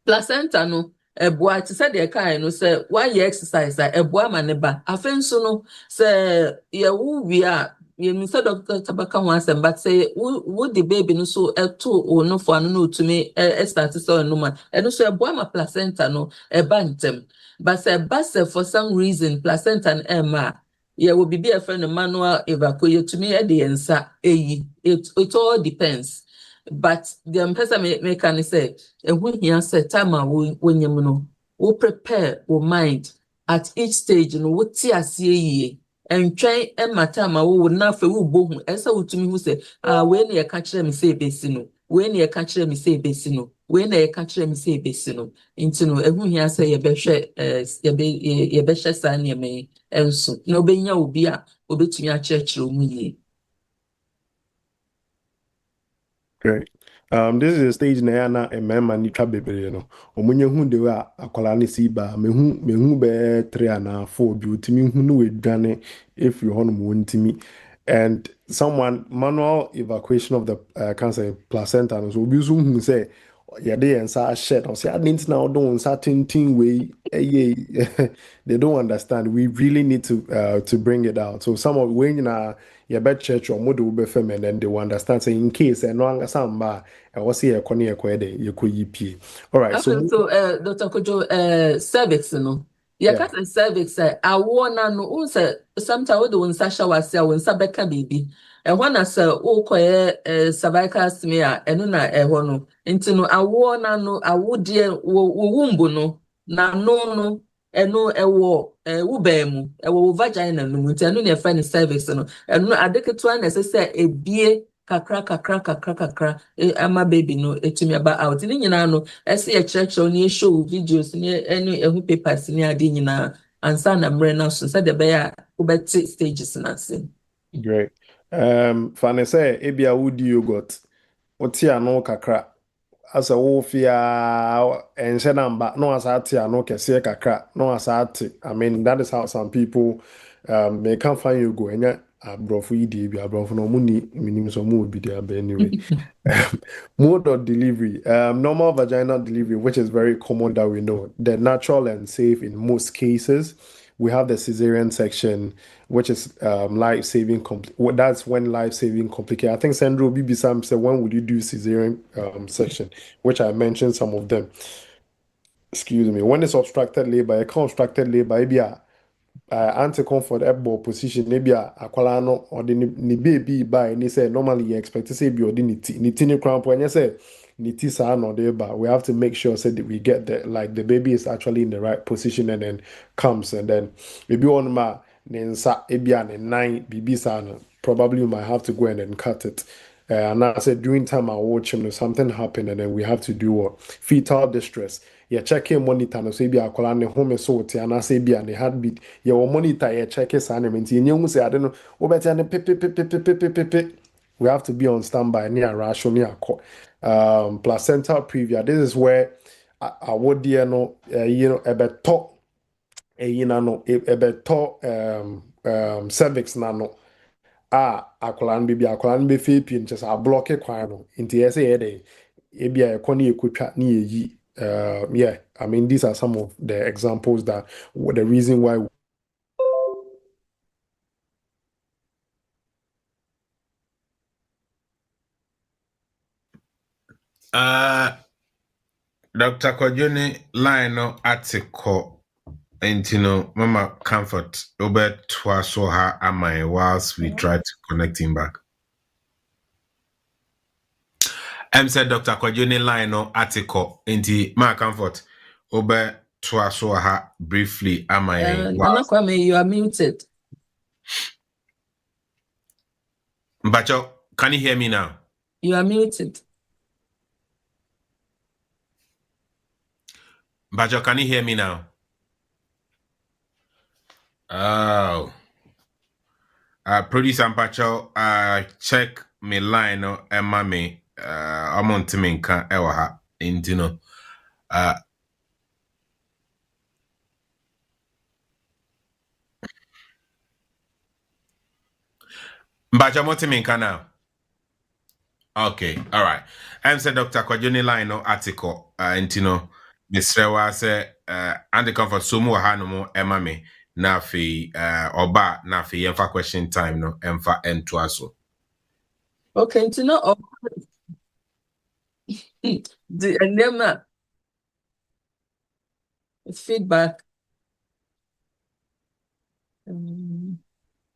Speaker 8: placenta no eboa ti said the kind no say why you exercise eboa ma ne ba afenso no say ye wo wi a you said Dr. Tabaka once, but say, would the baby no so two or no for no to me, start so no man, and also a boy placenta no a bantam, but say basse for some reason placenta and Emma. Yeah, will be a friend of manual evacuate to me at the answer. It all depends. But the person may say, and when he answer time when you know, we prepare our mind at each stage, and what see and try matter ma wo na fa wo bohu esa wotumi hu se we na ye ka kire me se besi no we na ye ka kire me se besi no we na ye ka kire me se besi no nti no ehu hia se ye behwe ye behwe sa na me enso na obenya obi a obetumi a kire mu yi.
Speaker 9: Great. This is a stage na a member ni twa bebere no. Omunye hu de wa akwala ne si ba mehu be 3 and 4 bi utimi hu no wedwane if you hono mo ntimi. And someone manual evacuation of the cancer placenta no so obi so hu say yeah, they inside shed. I say, I didn't know doing certain thing way. They don't understand. We really need to bring it out. So some of when you bet church or model be femme, and then they will understand. So in case and no longer samba, I was here corner you could EP. All right.
Speaker 8: Okay, so Dr. Kojo, cervix, no. Yeah, cause a cervix, I wanna know sometimes we do Sasha was there when Sabeka baby. And when I say, oh, cervical smear, and no, no, into no, I wanna know, I would dear wombo no, no, and no, wubemu, vagina, no, and no, your friend cervix, no, and no, I think it's one as I say, a beer. Kakra ama baby no etumi aba out ni nyina no ese ye church oni show videos ni any ehu papers ni ade nyina ansa na mre na so said be ya ubeti stages na sin.
Speaker 9: Great. Fane say ebia wudi yogurt. Oti ano kakra. Asa wo fia ense namba no asati ano kese kakra no asati. I mean that is how some people may can't find you go enya abrofu idi bi abrofu no muni minim so mu bi there anyway. Mode of delivery, normal vaginal delivery, which is very common that we know, the natural and safe in most cases. We have the cesarean section, which is life-saving. That's when life-saving complicated. I think Sandro BB Sam said, when would you do cesarean section? Which I mentioned some of them. Excuse me. When it's obstructed labor, a constructed labor, maybe anti-comfort elbow position, maybe akwala no or the ni baby by and they say normally you expect to say be or the ni cramp when you say niti sa no there, but we have to make sure so that we get the baby is actually in the right position and then comes and then maybe on ma nensa ebia ne nine baby sa probably you might have to go and then cut it. And I said during time I watch him, something happened and then we have to do what fetal distress. Yeah, check in monitor no so be akola ne home so te and I say be and heartbeat. Yeah, we monitor yeah check his animal. You say I don't know. Obeti and pe. We have to be on standby near rush near placental previa. This is where I would no a beto no cervix nano. Akwalan be fapin just a block a quano into essay ebia ekoni ekutwa ni eyi. Yeah, I mean these are some of the examples that the reason why
Speaker 4: Dr. Kwajuni line no article no Mama Comfort Robert Twasoha Amai whilst we try to connect him back. Said Dr. Kwajuni line no article Mama Comfort Robert Twasoha briefly Amai.
Speaker 8: Nana Kwame, you are muted.
Speaker 4: Bacho, can you hear me now?
Speaker 8: You are muted.
Speaker 4: Bacho, can you hear me now? Oh. Producer Bacho, check me line no Emma me I'm on Timinka Ewaha Intino. Bacho mo Timinka now. Okay, all right. Said Dr. Kwajuni line no article intino Misrewa say and comfort sumu hanumo Emma me na fi oba na fi yemfa question time no emfa entuaso.
Speaker 8: Okay, to know the feedback.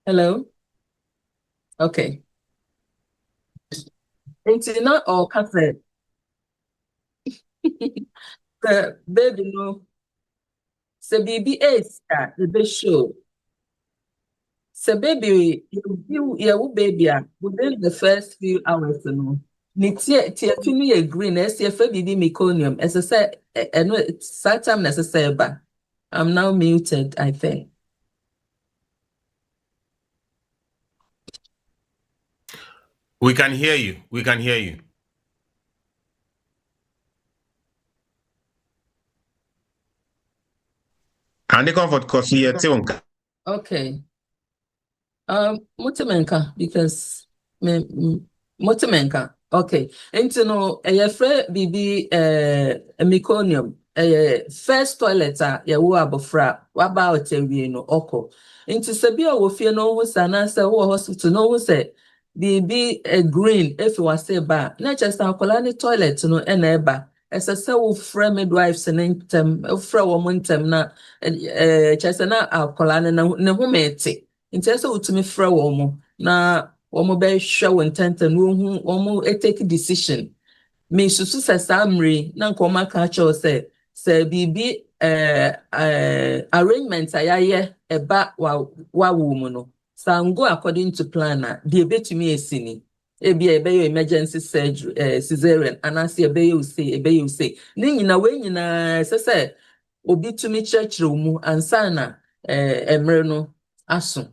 Speaker 8: Hello. Okay. It's not all cafe. The baby no. So baby is the best show. So baby, you baby within the first few hours, you know. Tia green, as if baby meconium, as I said, and it's that time necessary, but I'm now muted, I think.
Speaker 4: We can hear you. We can hear you. And the comfort cause here
Speaker 8: Okay. Motimenka, because Motimenka. Okay. Nti no yɛfrɛ bibi meconium first toilet a yɛwo abofra waba otawie no ɔkɔ. Nti sɛ bi a wɔ fie no ho sa na sɛ wo hospital no ho sɛ bibi green efi wase ba na kyerɛ sɛ akwala ne toilet no na ɛba. Ɛsɛ sɛ wo frɛ midwives ne ntem frɛ wɔn ntem na kyerɛ sɛ na akwala ne ho mete. Nti ɛsɛ wotumi frɛ wɔn na wɔn bɛhwɛ wɔn ntɛntɛn no wɔn take decision me susu sɛ saa mmiri na nkɔmɔ aka kyerɛw sɛ biribi arrangement a yɛayɛ ɛba wawo mu no san go according to plan a deɛ ebetumi esi ni ebi a ɛbɛyɛ emergency surgery cesarean anaasɛ ɛbɛyɛ use ne nyinaa ɛsɛ sɛ obi tumi kyerɛkyerɛ mu ansa na mmerɛ no aso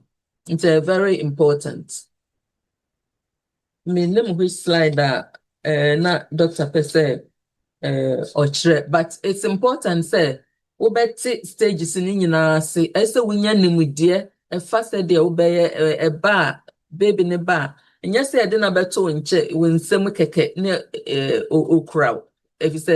Speaker 8: nti very important. Me name which slide na Dr. Pese but it's important say wobɛte stages ni nyinaa se ɛsɛ wonya nimudie ɛfa sɛ deɛ wobɛyɛ ɛba baby ne ba nyɛ sɛ ɛde na bɛto nkyɛ wonsɛm kɛkɛ ne okuraw efi sɛ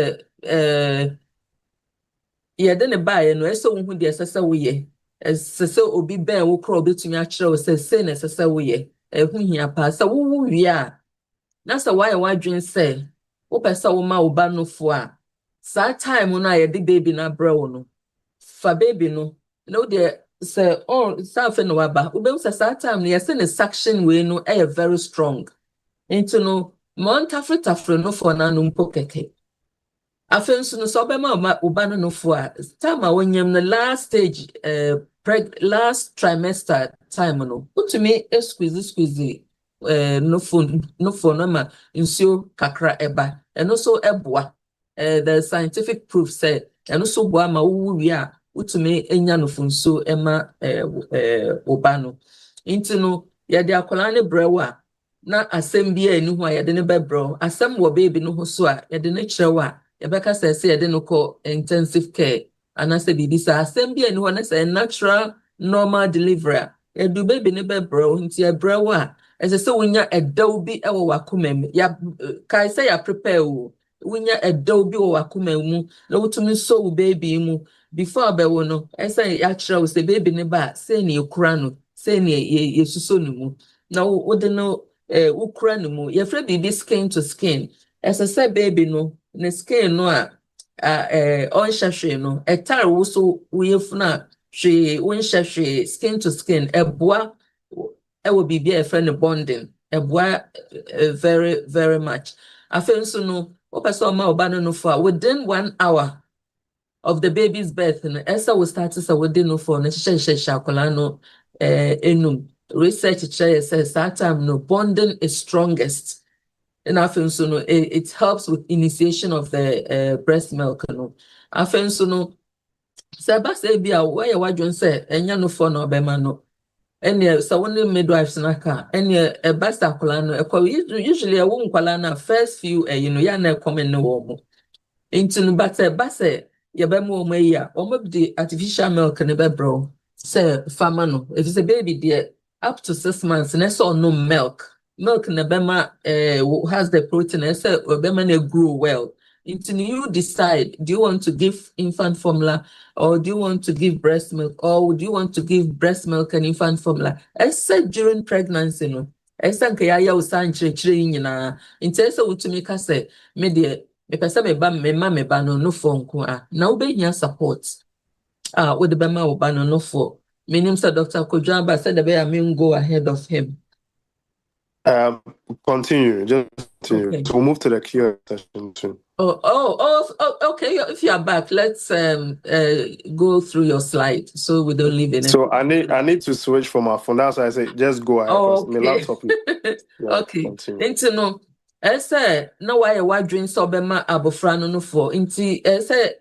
Speaker 8: yɛde ne ba yɛ no ɛsɛ wo hu deɛ ɛsɛ sɛ woyɛ ɛsɛ sɛ obi bɛn wo kora obetumi akyerɛw sɛ sei na ɛsɛ sɛ woyɛ ɛho hia pa sɛ wo wie a na sɛ wayɛ wadwen sɛ wopɛ sɛ woma wo ba no fo a saa time no a yɛde baby na brɛ wo no fa baby no na wode sɛ safe no waba wobɛhu sɛ saa time no yɛsɛ ne suction wei no ɛyɛ very strong nti no ma ɔntafretafre no fo na no mpo kɛkɛ afei nso no sɛ wobɛma wo ba no fo a time a wonyam no last stage last trimester time no utumi squeeze no phone ma nsuo kakra eba eno so eboa the scientific proof say eno so boa ma wo wi a utumi enya no funso ema oba no nti no ye de akola ne brewa na asem bia eni ho a ye de ne bebro asem wo baby no ho so a ye de ne kyerɛwa ye beka sɛ ye de no kɔ intensive care anase bibi sa asem bia eni ho na sɛ natural normal delivery edu baby ne bebro nti e brewa ɛsɛ sɛ wonya ɛdaw bi ɛwɔ wakoma mu ya kai sɛ ya prepare wo wonya ɛdaw bi wɔ wakoma mu na wotumi so wo baby mu before bɛwo no ɛsɛ ya kyerɛ wo sɛ baby ne ba sɛ ne ekura no sɛ ne yesuso no mu na wode no ukura no mu yɛfrɛ bibi skin to skin ɛsɛ sɛ baby no ne skin no a ɔnhyɛhwɛ no ɛtare wo so woyɛfuna hwee wonhyɛhwɛ skin to skin ɛboa ewo bibia friend bonding eboa very very much afen so no opese ma oba no for within 1 hour of the baby's birth no esa we start to say within no for no hye akola no enum research says that time no bonding is strongest and afen so no it helps with initiation of the breast milk no afen so no se ba se bia we wadwon se enya no for no obema no any so when midwives naka any a best akola no usually a won kwala na first few ya na come no wo into no but base ye be mo ya o the artificial milk ne be bro say farmer no if it's a baby there up to 6 months and so no milk ne be ma has the protein and say be ma na grow well. Until you decide, do you want to give infant formula or do you want to give breast milk or do you want to give breast milk and infant formula? I said during pregnancy, no. I said ya usan nyina. Until so to make us say, me de me pesa me ba no phone ko a. Na ube nya support. With the bema oba no for. Me name say Dr. Kodzo Asamany said the way I go ahead of him.
Speaker 9: Continue. Just continue.
Speaker 8: Okay.
Speaker 9: So we'll move to the Q&A session soon.
Speaker 8: Oh, okay. If you are back, let's go through your slide so we don't leave anything.
Speaker 9: So I need to switch from my phone. That's why I say just go ahead.
Speaker 8: Okay.
Speaker 9: My laptop
Speaker 8: Okay.
Speaker 9: Continue.
Speaker 8: Into no. I say no why you drink so bema abofra no for. Inti say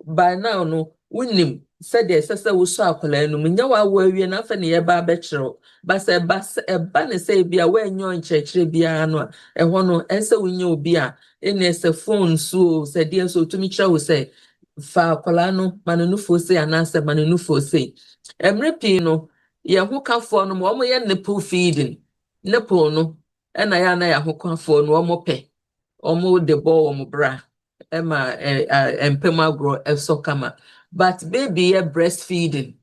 Speaker 8: by now no winim said the say we so akola no nya wa awie na fa ne ye ba betchero. But say ba ne say bia we nyo nkyekere bia no ho no ese wonya obi a ene se phone so se die so tumi kire wo say fa akola no manunufo say anase manunufo say emre pi no ye ho kafo no mo ye nipple feeding nipple no and I ho kwafo no omo pe omo de ball omo bra ema empema grow eso kama but baby breastfeeding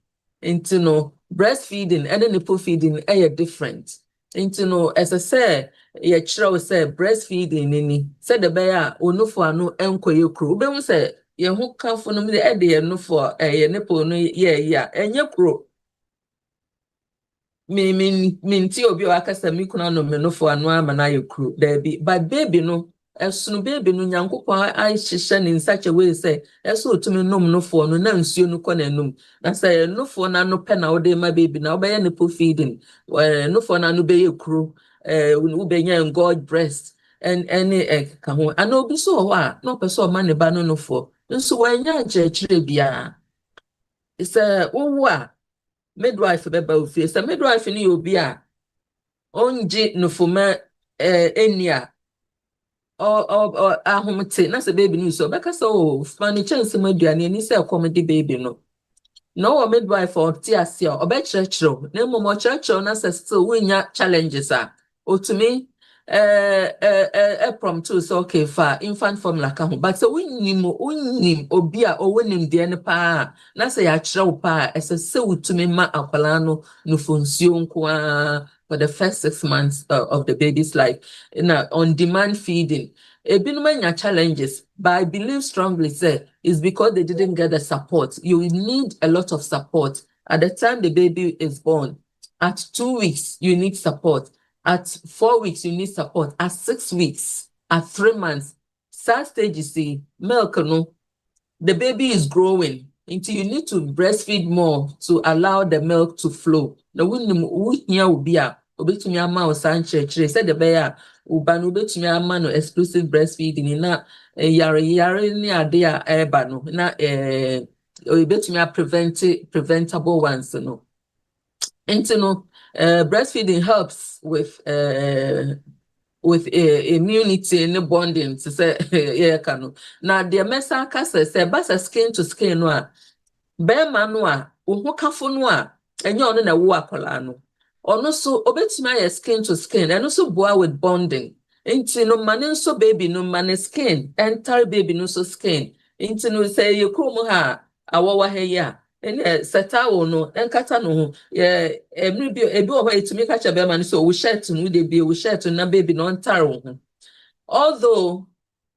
Speaker 8: into no breastfeeding and nipple feeding different into no as I say ye chiro say breastfeeding ni said the bear onufo anu enkoye kru be hu say ye ho kafo no me de ye nufo ye nipple no ye enye kru minti obi wa kasa mi kuna no menofo anu ama na yekru there be but baby no esunu baby no nyankopon ai hihye ne in such a way say eso otumi nom no fo no na nsuo no kɔ na num na say no fo na no pe na wo de ma baby na wo be nipple feeding no fo na no be yekru wo be nya God breast and any ka ho ana obi so ho a no pe so ma ne ba no fo nso wa nya nkyerɛkyerɛ bia isa wo a midwife beba ofie sa midwife ni obi a onji nufuma enia o ahomte na se baby ni so beka so fani chance maduane ni se komedi baby no o midwife o ti ase o be kyerɛkyerɛw na momo kyerɛkyerɛw na se still winya challenges a otumi prompt to so okay fa infant formula ka ho but so unim obi a owonim de ne pa na say ya kyerɛw pa ese se utumi ma akwala no nufonsuo nko for the first 6 months of the baby's life na on demand feeding ebinuma nya challenges but I believe strongly say is because they didn't get the support. You need a lot of support at the time the baby is born. At 2 weeks you need support. At 4 weeks, you need support. At 6 weeks, at 3 months, sad stage, you see, milk, no, the baby is growing. Until you need to breastfeed more to allow the milk to flow. Now, we here will be a obetumi ama o sanche said the bear uba no obetumi ama no exclusive breastfeeding na yare ni ade a eba no na obetumi preventable ones no. Into no breastfeeding helps with immunity and bonding to say yeah kanu na the mesa kasa say basa skin to skin no a be ma no a wo kafo no a enye ono na wo akola no ono so obetuma ya skin to skin and also boa with bonding into no man so baby no man skin enter baby no so skin into no say you krom ha awowa he ya setawo no enkata no ebi o etumi ka chebe man so wo shirt no de bi wo shirt na baby no ntaro ho although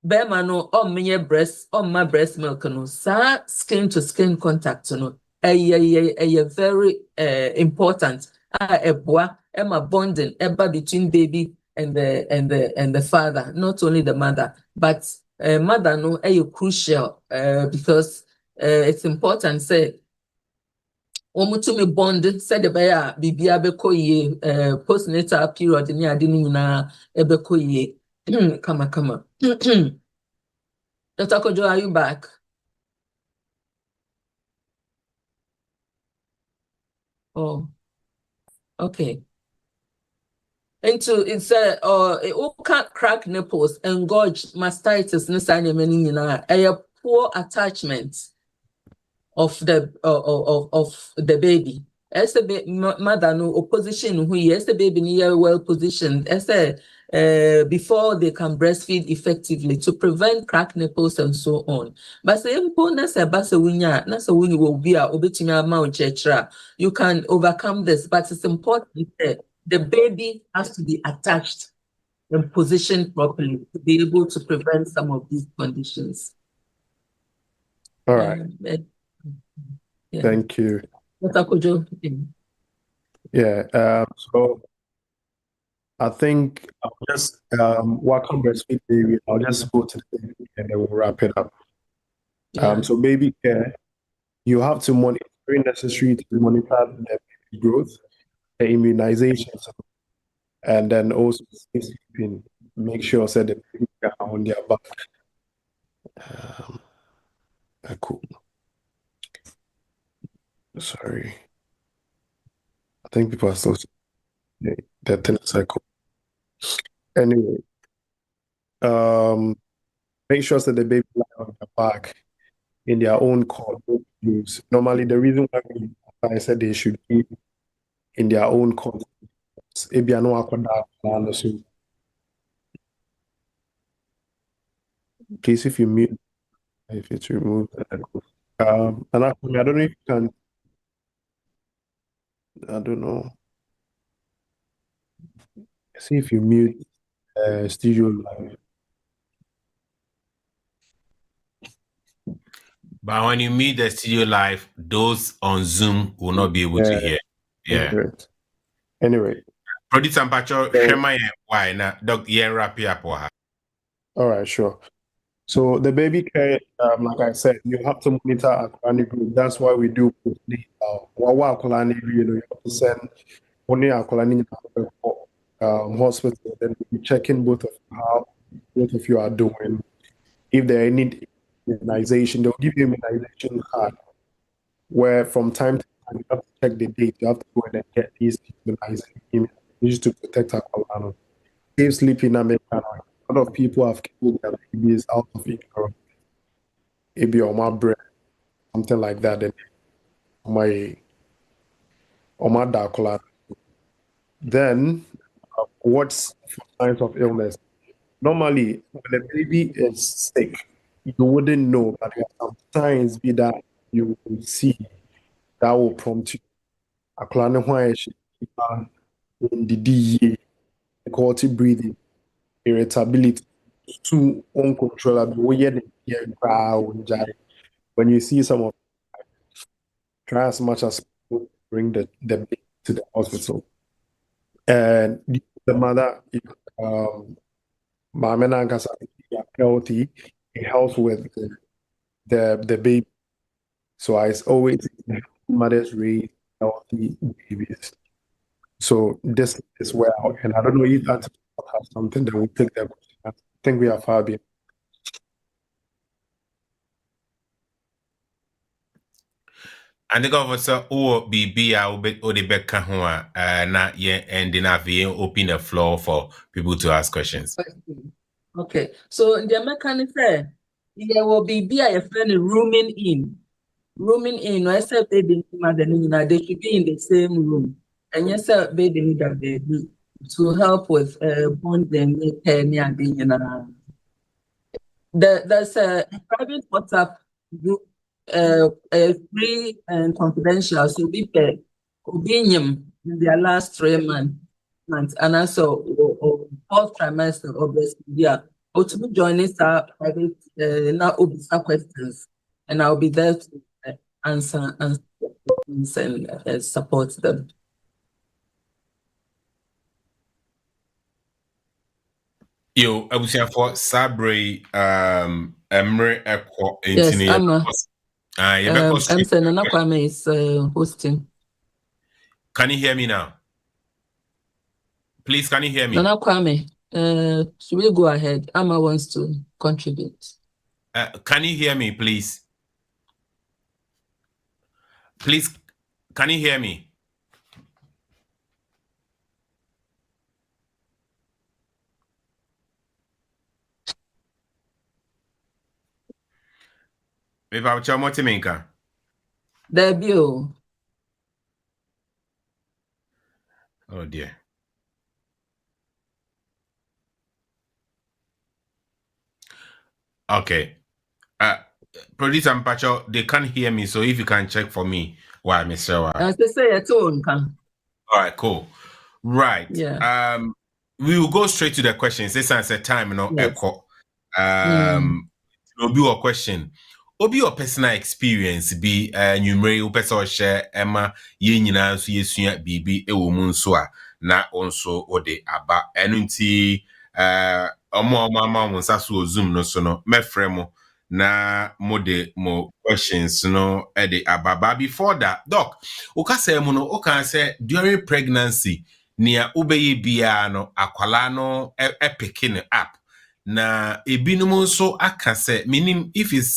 Speaker 8: bema no menye breast ma breast milk no sa skin to skin contact no very important eboa ema bonding eba between baby and the father, not only the mother but mother no crucial because it's important say omutumi bond said the bear bibia bekoye postnatal period ni ade ni nyina ebekoye kama Dr. Kodzo, are you back? Oh, okay. Into it's can't crack nipples, engorge mastitis, a poor attachment of the baby. As the mother no opposition who yes the baby near well positioned as before they can breastfeed effectively to prevent cracked nipples and so on. But say will be you can overcome this, but it's important that the baby has to be attached and positioned properly to be able to prevent some of these conditions.
Speaker 9: All right.
Speaker 8: Yeah.
Speaker 9: Thank you.
Speaker 8: Dr. Kodzo.
Speaker 9: Yeah. So I think I'll just welcome breastfeed baby. I'll just go to the baby and then we'll wrap it up.
Speaker 8: Yeah.
Speaker 9: So baby care, you have to monitor. Very necessary to monitor the baby growth, the immunizations, and then also sleeping. Make sure that the baby are on their back. Cool. Sorry. I think people are still that 10 cycle. Anyway, make sure that the baby lie on their back in their own cord. Normally, the reason why I said they should be in their own cord. Please, if you mute, if it's removed, and actually, I don't know if you can. I don't know. See if you mute studio live.
Speaker 4: But when you meet the studio live, those on Zoom will not be able to hear. Yeah.
Speaker 9: Anyway.
Speaker 4: Producer Mpacho, Shema why na doc wrap up.
Speaker 9: All right, sure. So the baby care, like I said, you have to monitor Akulani group. That's why we do Wawa Akulani, you have to send only Akulani hospital. Then we check in both of how both of you are doing. If there any immunization, they'll give you immunization card where from time to time you have to check the date. You have to go in and get these immunizations to protect Akulani. Safe sleeping America. A lot of people have killed their babies out of ignorance. Maybe on my breath, something like that. Then on my dark. Then, what's signs of illness? Normally, when a baby is sick, you wouldn't know, but there are some signs be that you will see that will prompt you. In the DE, difficulty breathing, irritability, too uncontrollable. When you see some of, try as much as possible to bring the baby to the hospital. And the mother, healthy, it helps with the baby. So I always mothers raise healthy babies. So this is where, and I don't know if that has something that will take that. I think we are far behind.
Speaker 4: And the government said, "Oh, be Odebeka Hua, na ye and then open the floor for people to ask questions."
Speaker 8: Okay, so the mechanic said, "There will be a friend rooming in. I said, baby, they should be in the same room. And yes, sir, baby, that they do to help with bonding, there's a private WhatsApp group, free and confidential. So we pay in their last 3 months, and also fourth trimester of this year. Or to join us private now questions, and I'll be there to answer and support them.
Speaker 4: Yo, I was here for Sabre, Emre Eko,
Speaker 8: Yes, Emma. Emsen Anakwame is hosting.
Speaker 4: Can you hear me now? Please, can you hear me?
Speaker 8: Anakwame, should we go ahead? Emma wants to contribute.
Speaker 4: Can you hear me, please? Please, can you hear me? Maybe I'll tell what to make.
Speaker 8: Debut.
Speaker 4: Oh dear. Okay. Producer Mpacho, they can't hear me, so if you can check for me, why, Mr.
Speaker 8: They say a tone can.
Speaker 4: All right, cool. Right.
Speaker 8: Yeah.
Speaker 4: We will go straight to the questions. This is a time,
Speaker 8: Yes.
Speaker 4: echo. Obi your question. Obi your personal experience be numere person share Emma ye nyina so yesua bibi ewo mu nso a na onso ode aba enunti omo mo nsa so Zoom no so no mefrɛ mo na mode mo questions no ede aba. Before that, doc ukase mu no ukan say during pregnancy nia ubeye bia no akwala no picking up na ebinom nso aka say meaning if it's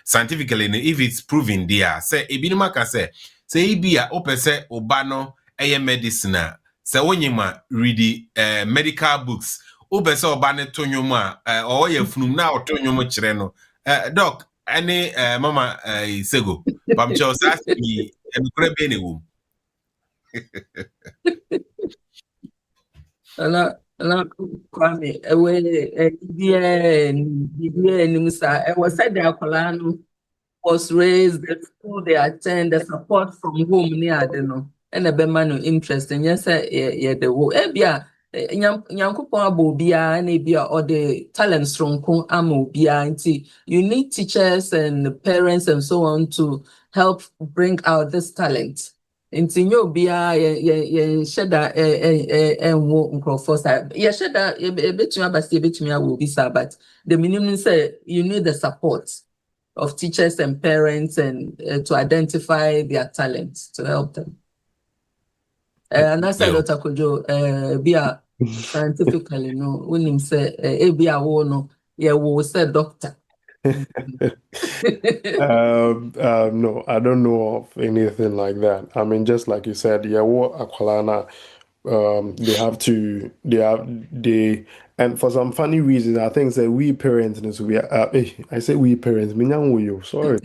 Speaker 4: scientifically if it's proven there say ebinom aka say ibia opese oba no eye medicine say wonyema read medical books opese oba ne to nwom a o ye funum na oto nwom kire no doc any mama Sagoe pamcho sasi emkure be ne wom
Speaker 8: Na Kwame, it was said the Akolano was raised, the school they attend, the support from home near the no, and a bemano interest, and yes, the wo. Ebia, Yankupon Abobia, and Ebia, or the talent strong Kung Amobia, you need teachers and parents and so on to help bring out this talent. Nti nyo bia ye sheda enwo nkrofo sa ye sheda betumi abasi betumi awo bi sa, but the minimum say you need the support of teachers and parents and to identify their talents to help them. And I said Dr. Kodzo bia scientifically no when him say bia wo no ye wo say doctor.
Speaker 9: No, I don't know of anything like that. I mean, just like you said, yeah, what Aqualana, and for some funny reasons, I think that we parents, I say we parents, sorry.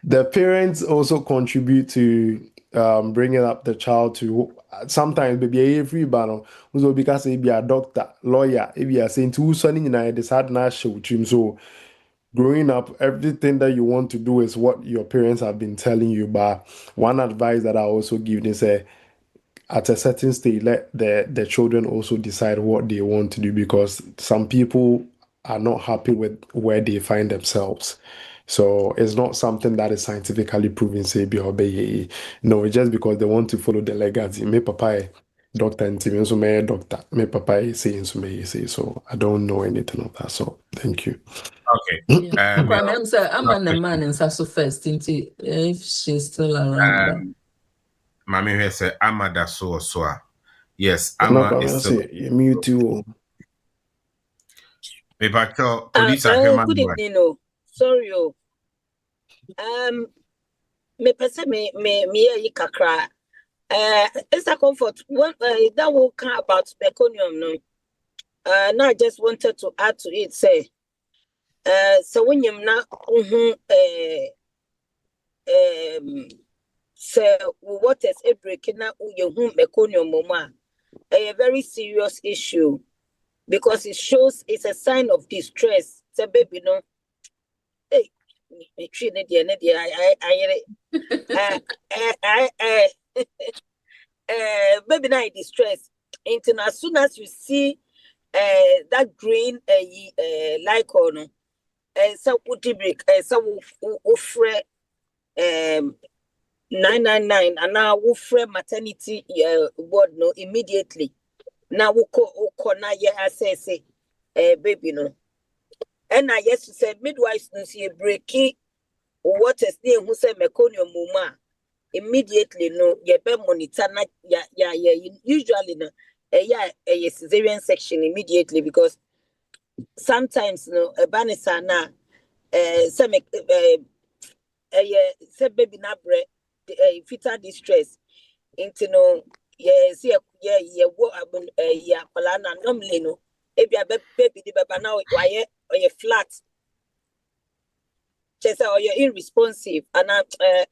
Speaker 9: The parents also contribute to bringing up the child to sometimes maybe every battle also because he be a doctor, lawyer, if you are saying to son in I decide not show him. So growing up, everything that you want to do is what your parents have been telling you. But one advice that I also give is at a certain stage, let the children also decide what they want to do, because some people are not happy with where they find themselves. So it's not something that is scientifically proven, say, be obey. No, it's just because they want to follow the legacy. Me papa doctor and Tim so may doctor. Me papa saying so may say so. I don't know anything of that. So thank you.
Speaker 4: Okay.
Speaker 8: I'm sorry, I'm on the man in Sasso first, if she's still around.
Speaker 4: Mami here say Amada so. Yes,
Speaker 9: No,
Speaker 4: Ama is still.
Speaker 9: say mute you.
Speaker 10: Good evening. Sorry. Me pese me kakra. It's a comfort. That will come about meconium no. Now I just wanted to add to it. Say, so when you na so what is a breaking now you meconium mama, a very serious issue, because it shows it's a sign of distress. Say baby no. Hey, baby now distress. Until as soon as you see that green like on so break so offer 999 and now offer maternity ward no immediately. Now we call na ya say baby no. And I yes said midwives no see breaking what is name who say meconium muma immediately no ye be monitor na ya usually no a cesarean section immediately, because sometimes no a banisa na say baby na bre fetal distress into no see wo ya kwala na normally no ebia baby di baba na why or you flat just or you're irresponsive and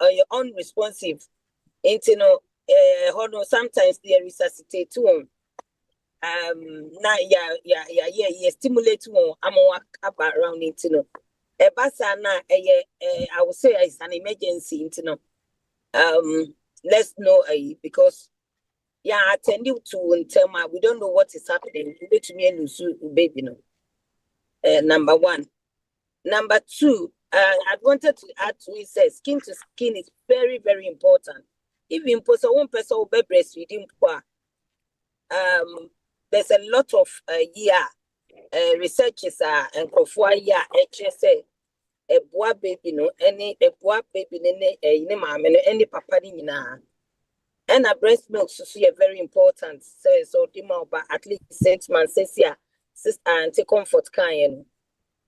Speaker 10: or you're unresponsive into no sometimes they resuscitate too na stimulate one up around into no basa na I would say it's an emergency into no let's know because attend you to and tell my we don't know what is happening to me and baby no. Number one. Number two, I wanted to add to it, says skin to skin is very, very important. Even one person will be breastfeeding, there's a lot of researchers and HSA, a boy baby, no, any a boy baby, any papa, and a breast milk so very important. So but at least 6 months, says sister and take comfort kind.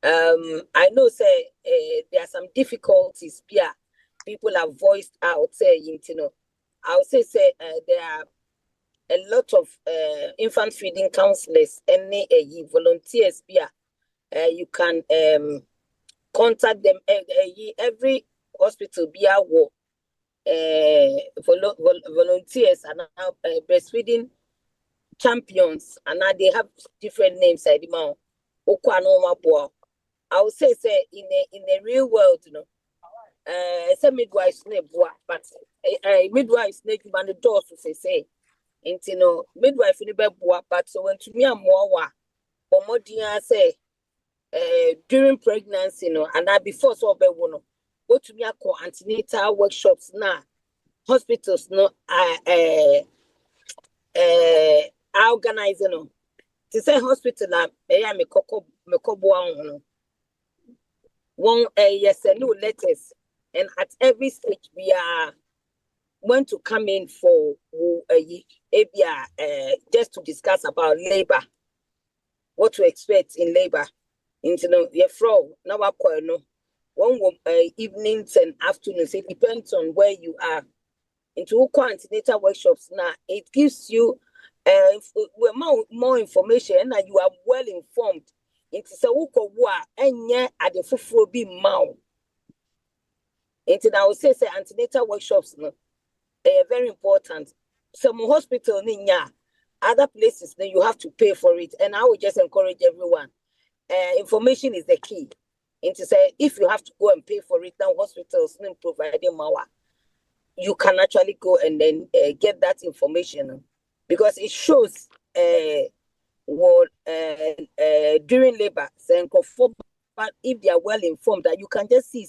Speaker 10: I know say there are some difficulties here. People have voiced out saying, I would say there are a lot of infant feeding counselors and volunteers here. You can contact them every hospital be volunteers and breastfeeding champions, and now they have different names. I would say in the real world, some midwives but midwives man the doors to say, midwife in the but so when to me more say during pregnancy, and I before so go to me antenatal workshops now, hospitals organizing to say hospital me one yes and no letters, and at every stage we are want to come in for just to discuss about labor, what to expect in labor. Your flow now one evenings and afternoons. It depends on where you are. Into antenatal workshops now, it gives you more information and you are well informed. Into and at the full be mouth. Into I would say antenatal workshops very important. Some hospital other places you have to pay for it, and I would just encourage everyone. Information is the key. Into say if you have to go and pay for it, now hospitals providing more. You can actually go and then get that information because it shows during labor, but if they are well informed, that you can just see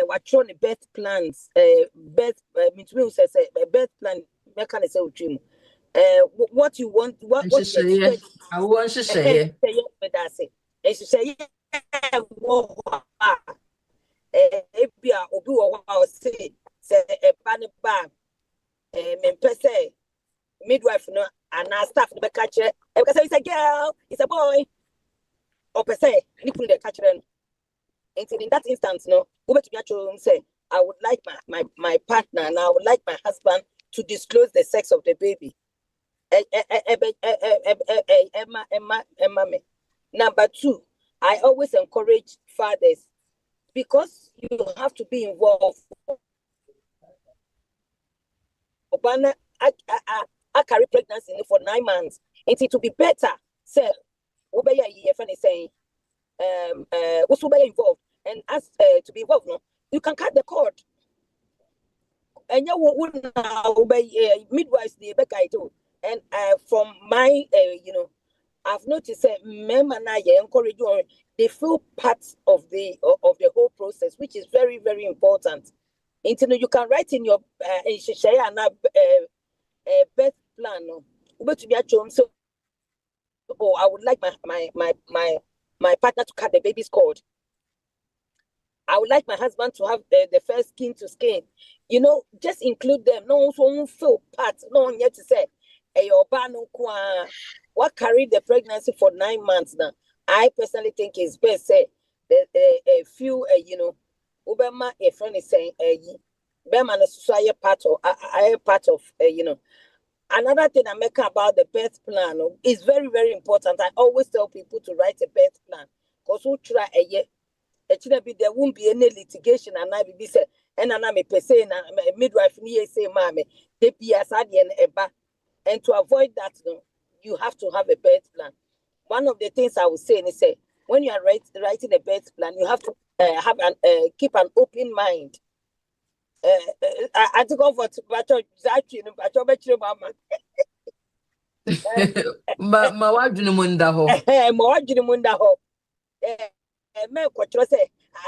Speaker 10: what shown the birth plans, birth plan mechanism. What you want, what you expect.
Speaker 8: I want to say,
Speaker 10: and she say, midwife and our staff the catcher because it's a girl, it's a boy, or per se, you put the catcher in that instance, over to your say, I would like my partner and I would like my husband to disclose the sex of the baby. Number two, I always encourage fathers because you have to be involved. I carry pregnancy for 9 months. It will be better. Say, saying, also be involved and ask to be involved. You can cut the cord. And you wouldn't obey midwives the back too. And from my I've noticed that men and I encourage you. They feel part of the whole process, which is very, very important. You can write in your birth plan. So, I would like my partner to cut the baby's cord. I would like my husband to have the first skin to skin. Just include them. No one won't feel part. No one yet to say, what carried the pregnancy for 9 months now. I personally think it's best say a few Obama a friend is saying Bema is part of Another thing I make about the birth plan is very, very important. I always tell people to write a birth plan because who try a year, there won't be any litigation and I be said and I'm a person midwife say mommy they be as and to avoid that you have to have a birth plan. One of the things I would say is when you are writing a birth plan, you have to keep an open mind. I took over to I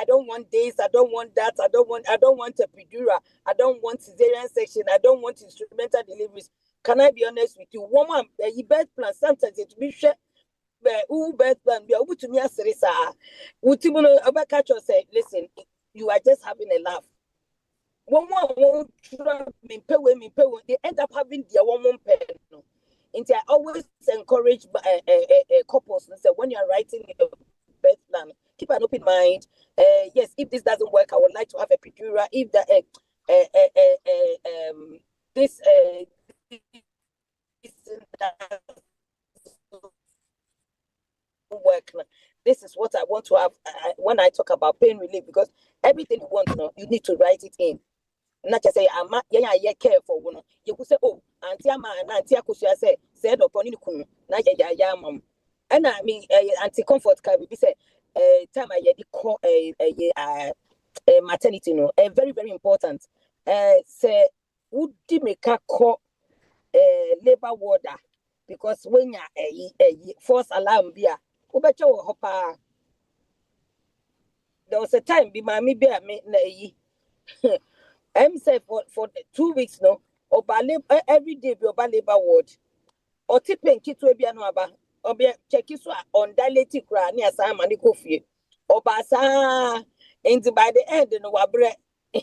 Speaker 10: don't want this, I don't want that, I don't want a epidural, I don't want cesarean section, I don't want instrumental deliveries. Can I be honest with you? Woman, you birth plan sometimes it be share birth plan be able to me as listen, you are just having a laugh. One won't they end up having their one pen. And I always encourage couples and say when you are writing a birth plan, keep an open mind. Yes, if this doesn't work, I would like to have a epidural. If that this work, this is what I want to have when I talk about pain relief, because everything you want, you need to write it in. Not just say I'm care for one. You could say, oh, auntie ama and auntie akusia say said upon you kun na ya mom. And I mean anti comfort can be say time I call maternity no very very important. Say would make a call labor warder because when you force alarm beer hopa. There was a time be my be a I'm say for 2 weeks no every day be oba labor ward or tipping kitu ebi anu aba obi check so on dilated kra ni Asamany go fie oba sa into by the end no wabre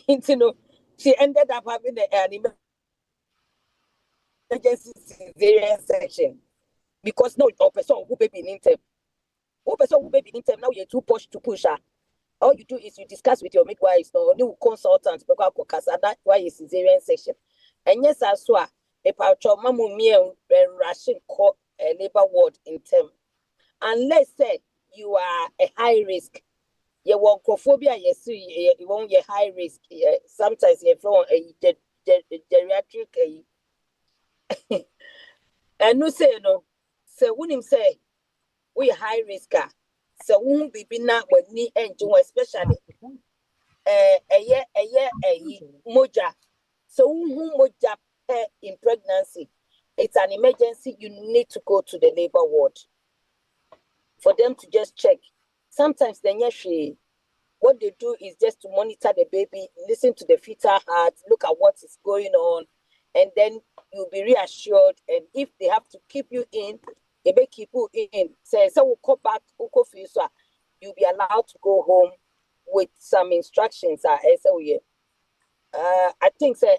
Speaker 10: into no she ended up having an emergency cesarean section because no person who baby in term now you're too push to push her. All you do is you discuss with your midwives or new consultants because that's why it's cesarean section. And yes, I saw a pouch of mamu me and rushing court a labor ward in term. Unless say you are a high risk, you want cophobia, you see, you won't get high risk. Sometimes you have a geriatric. And no say no. So when him say we high risk. So won't be not with me and do especially moja. So who moja in pregnancy? It's an emergency. You need to go to the labor ward for them to just check. Sometimes what they do is just to monitor the baby, listen to the fetal heart, look at what is going on, and then you'll be reassured. And if they have to keep you in, they may keep you in. Say, so we'll come back, you'll be allowed to go home with some instructions. I think say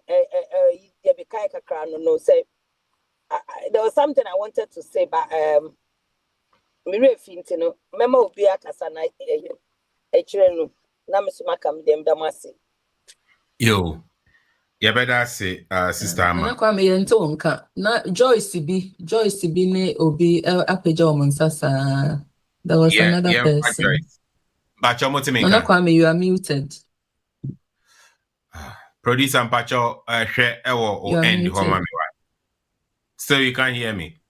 Speaker 10: no say there was something I wanted to say, but Mire Fintino, Memo Bia Casana Echirenu, Namusuma Kam dem Damasi.
Speaker 4: Yo, you better say, Sister
Speaker 8: Na
Speaker 4: Amma.
Speaker 8: kwa me yento nka na Joyce bi ne obi apeja omunsasa. There was another person.
Speaker 4: Pacho
Speaker 8: Na
Speaker 4: Motimeka.
Speaker 8: kwa me you are muted.
Speaker 4: Producer and Pacho share or end home. So you can't hear me.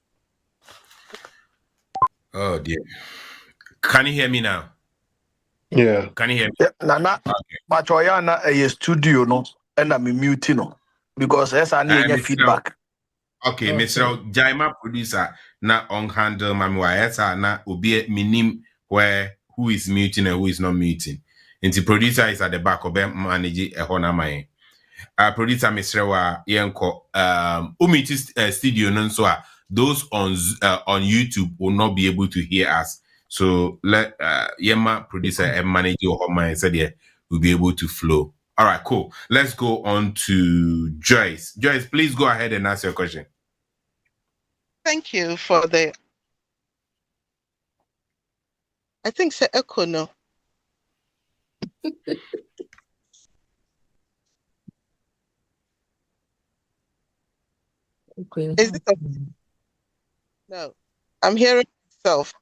Speaker 4: Oh dear. Can you hear me now?
Speaker 9: Yeah.
Speaker 4: Can you hear me?
Speaker 5: Yeah, Nana, but Oyana a studio no, and I'm muting no because yes, I need your feedback.
Speaker 4: Okay, Mr. Jaima producer na on handle mamiwa yesa na obi minim where who is muting and who is not muting. And the producer is at the back of them manage a hona my producer Mr. wa yenko umiti studio nso a those on YouTube will not be able to hear us. So let Yema producer and manage your home and said yeah, we'll be able to flow. All right, cool. Let's go on to Joyce. Joyce, please go ahead and ask your question.
Speaker 11: Thank you for the. I think it's echo no.
Speaker 8: Okay.
Speaker 11: Is it a... No, I'm hearing myself.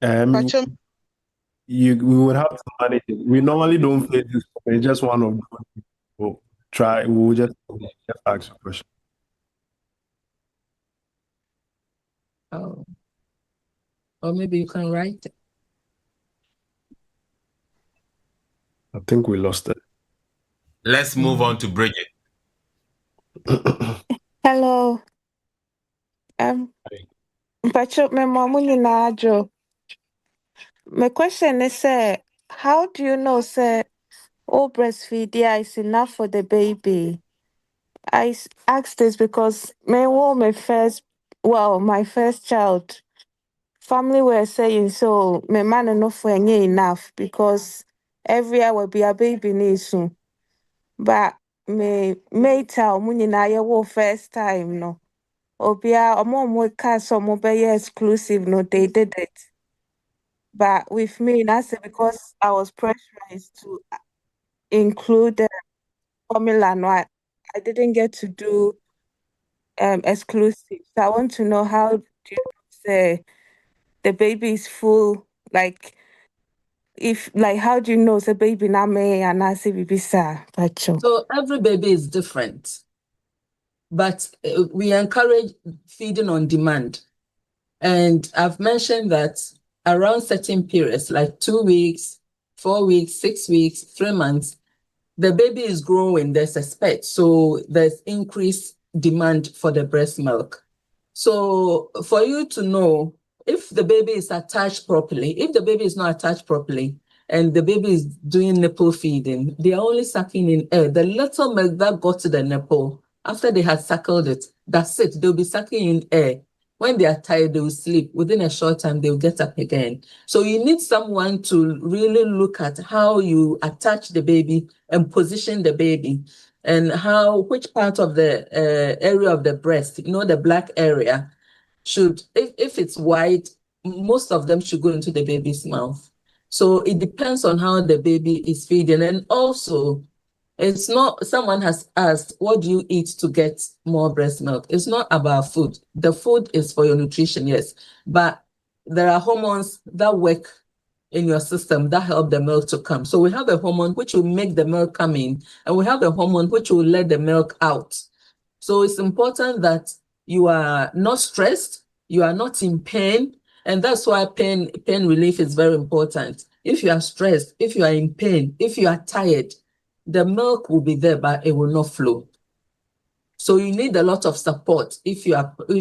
Speaker 9: We would have to manage it. We normally don't play this. It's just one of them. We'll try. We'll just ask a question.
Speaker 8: Oh. Or maybe you can write it.
Speaker 9: I think we lost it.
Speaker 4: Let's move on to Bridget.
Speaker 12: Hello. Pacho, my mom my question is, how do you know, all breastfeed is enough for the baby? I asked this because my first child, family were saying so. My man enough for enough because every hour be a baby needs soon. But me tell na first time no. Obia omo ka so mo be exclusive no they did it. But with me, that's because I was pressurized to include the formula. No, I didn't get to do exclusive. So I want to know how do you say the baby is full? Like how do you know the baby na me and I say baby sir?
Speaker 8: So every baby is different. but we encourage feeding on demand. And I've mentioned that around certain periods, like 2 weeks, 4 weeks, 6 weeks, 3 months, the baby is growing, there's a spurt, so there's increased demand for the breast milk. So for you to know if the baby is attached properly, if the baby is not attached properly, and the baby is doing nipple feeding, they are only sucking in air. The little milk that got to the nipple, after they had suckled it, that's it. They'll be sucking in air. When they are tired, they will sleep. Within a short time, they'll get up again. So you need someone to really look at how you attach the baby and position the baby, and which part of the area of the breast, the black area, should, if it's wide, most of them should go into the baby's mouth. So it depends on how the baby is feeding. And also, it's not, someone has asked, what do you eat to get more breast milk? It's not about food. The food is for your nutrition, yes. But there are hormones that work in your system that help the milk to come. So we have a hormone which will make the milk come in, and we have a hormone which will let the milk out. So it's important that you are not stressed, you are not in pain, and that's why pain relief is very important. If you are stressed, if you are in pain, if you are tired, the milk will be there, but it will not flow. So you need a lot of support.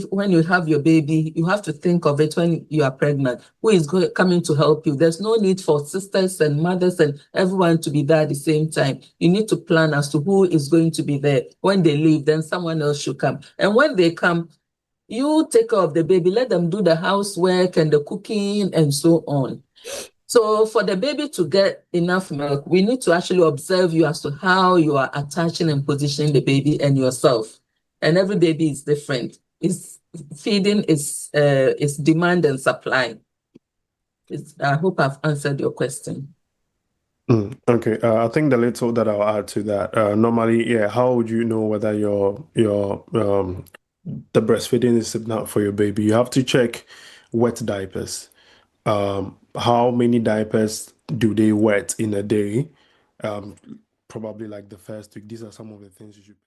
Speaker 8: When you have your baby, you have to think of it when you are pregnant. Who is coming to help you? There's no need for sisters and mothers and everyone to be there at the same time. You need to plan as to who is going to be there. When they leave, then someone else should come. And when they come, you take care of the baby, let them do the housework and the cooking and so on. So for the baby to get enough milk, we need to actually observe you as to how you are attaching and positioning the baby and yourself. And every baby is different. Feeding is demand and supply. I hope I've answered your question.
Speaker 9: Okay, I think the little that I'll add to that, normally, how would you know whether the breastfeeding is enough for your baby? You have to check wet diapers. How many diapers do they wet in a day? Probably like the first week. These are some of the things you should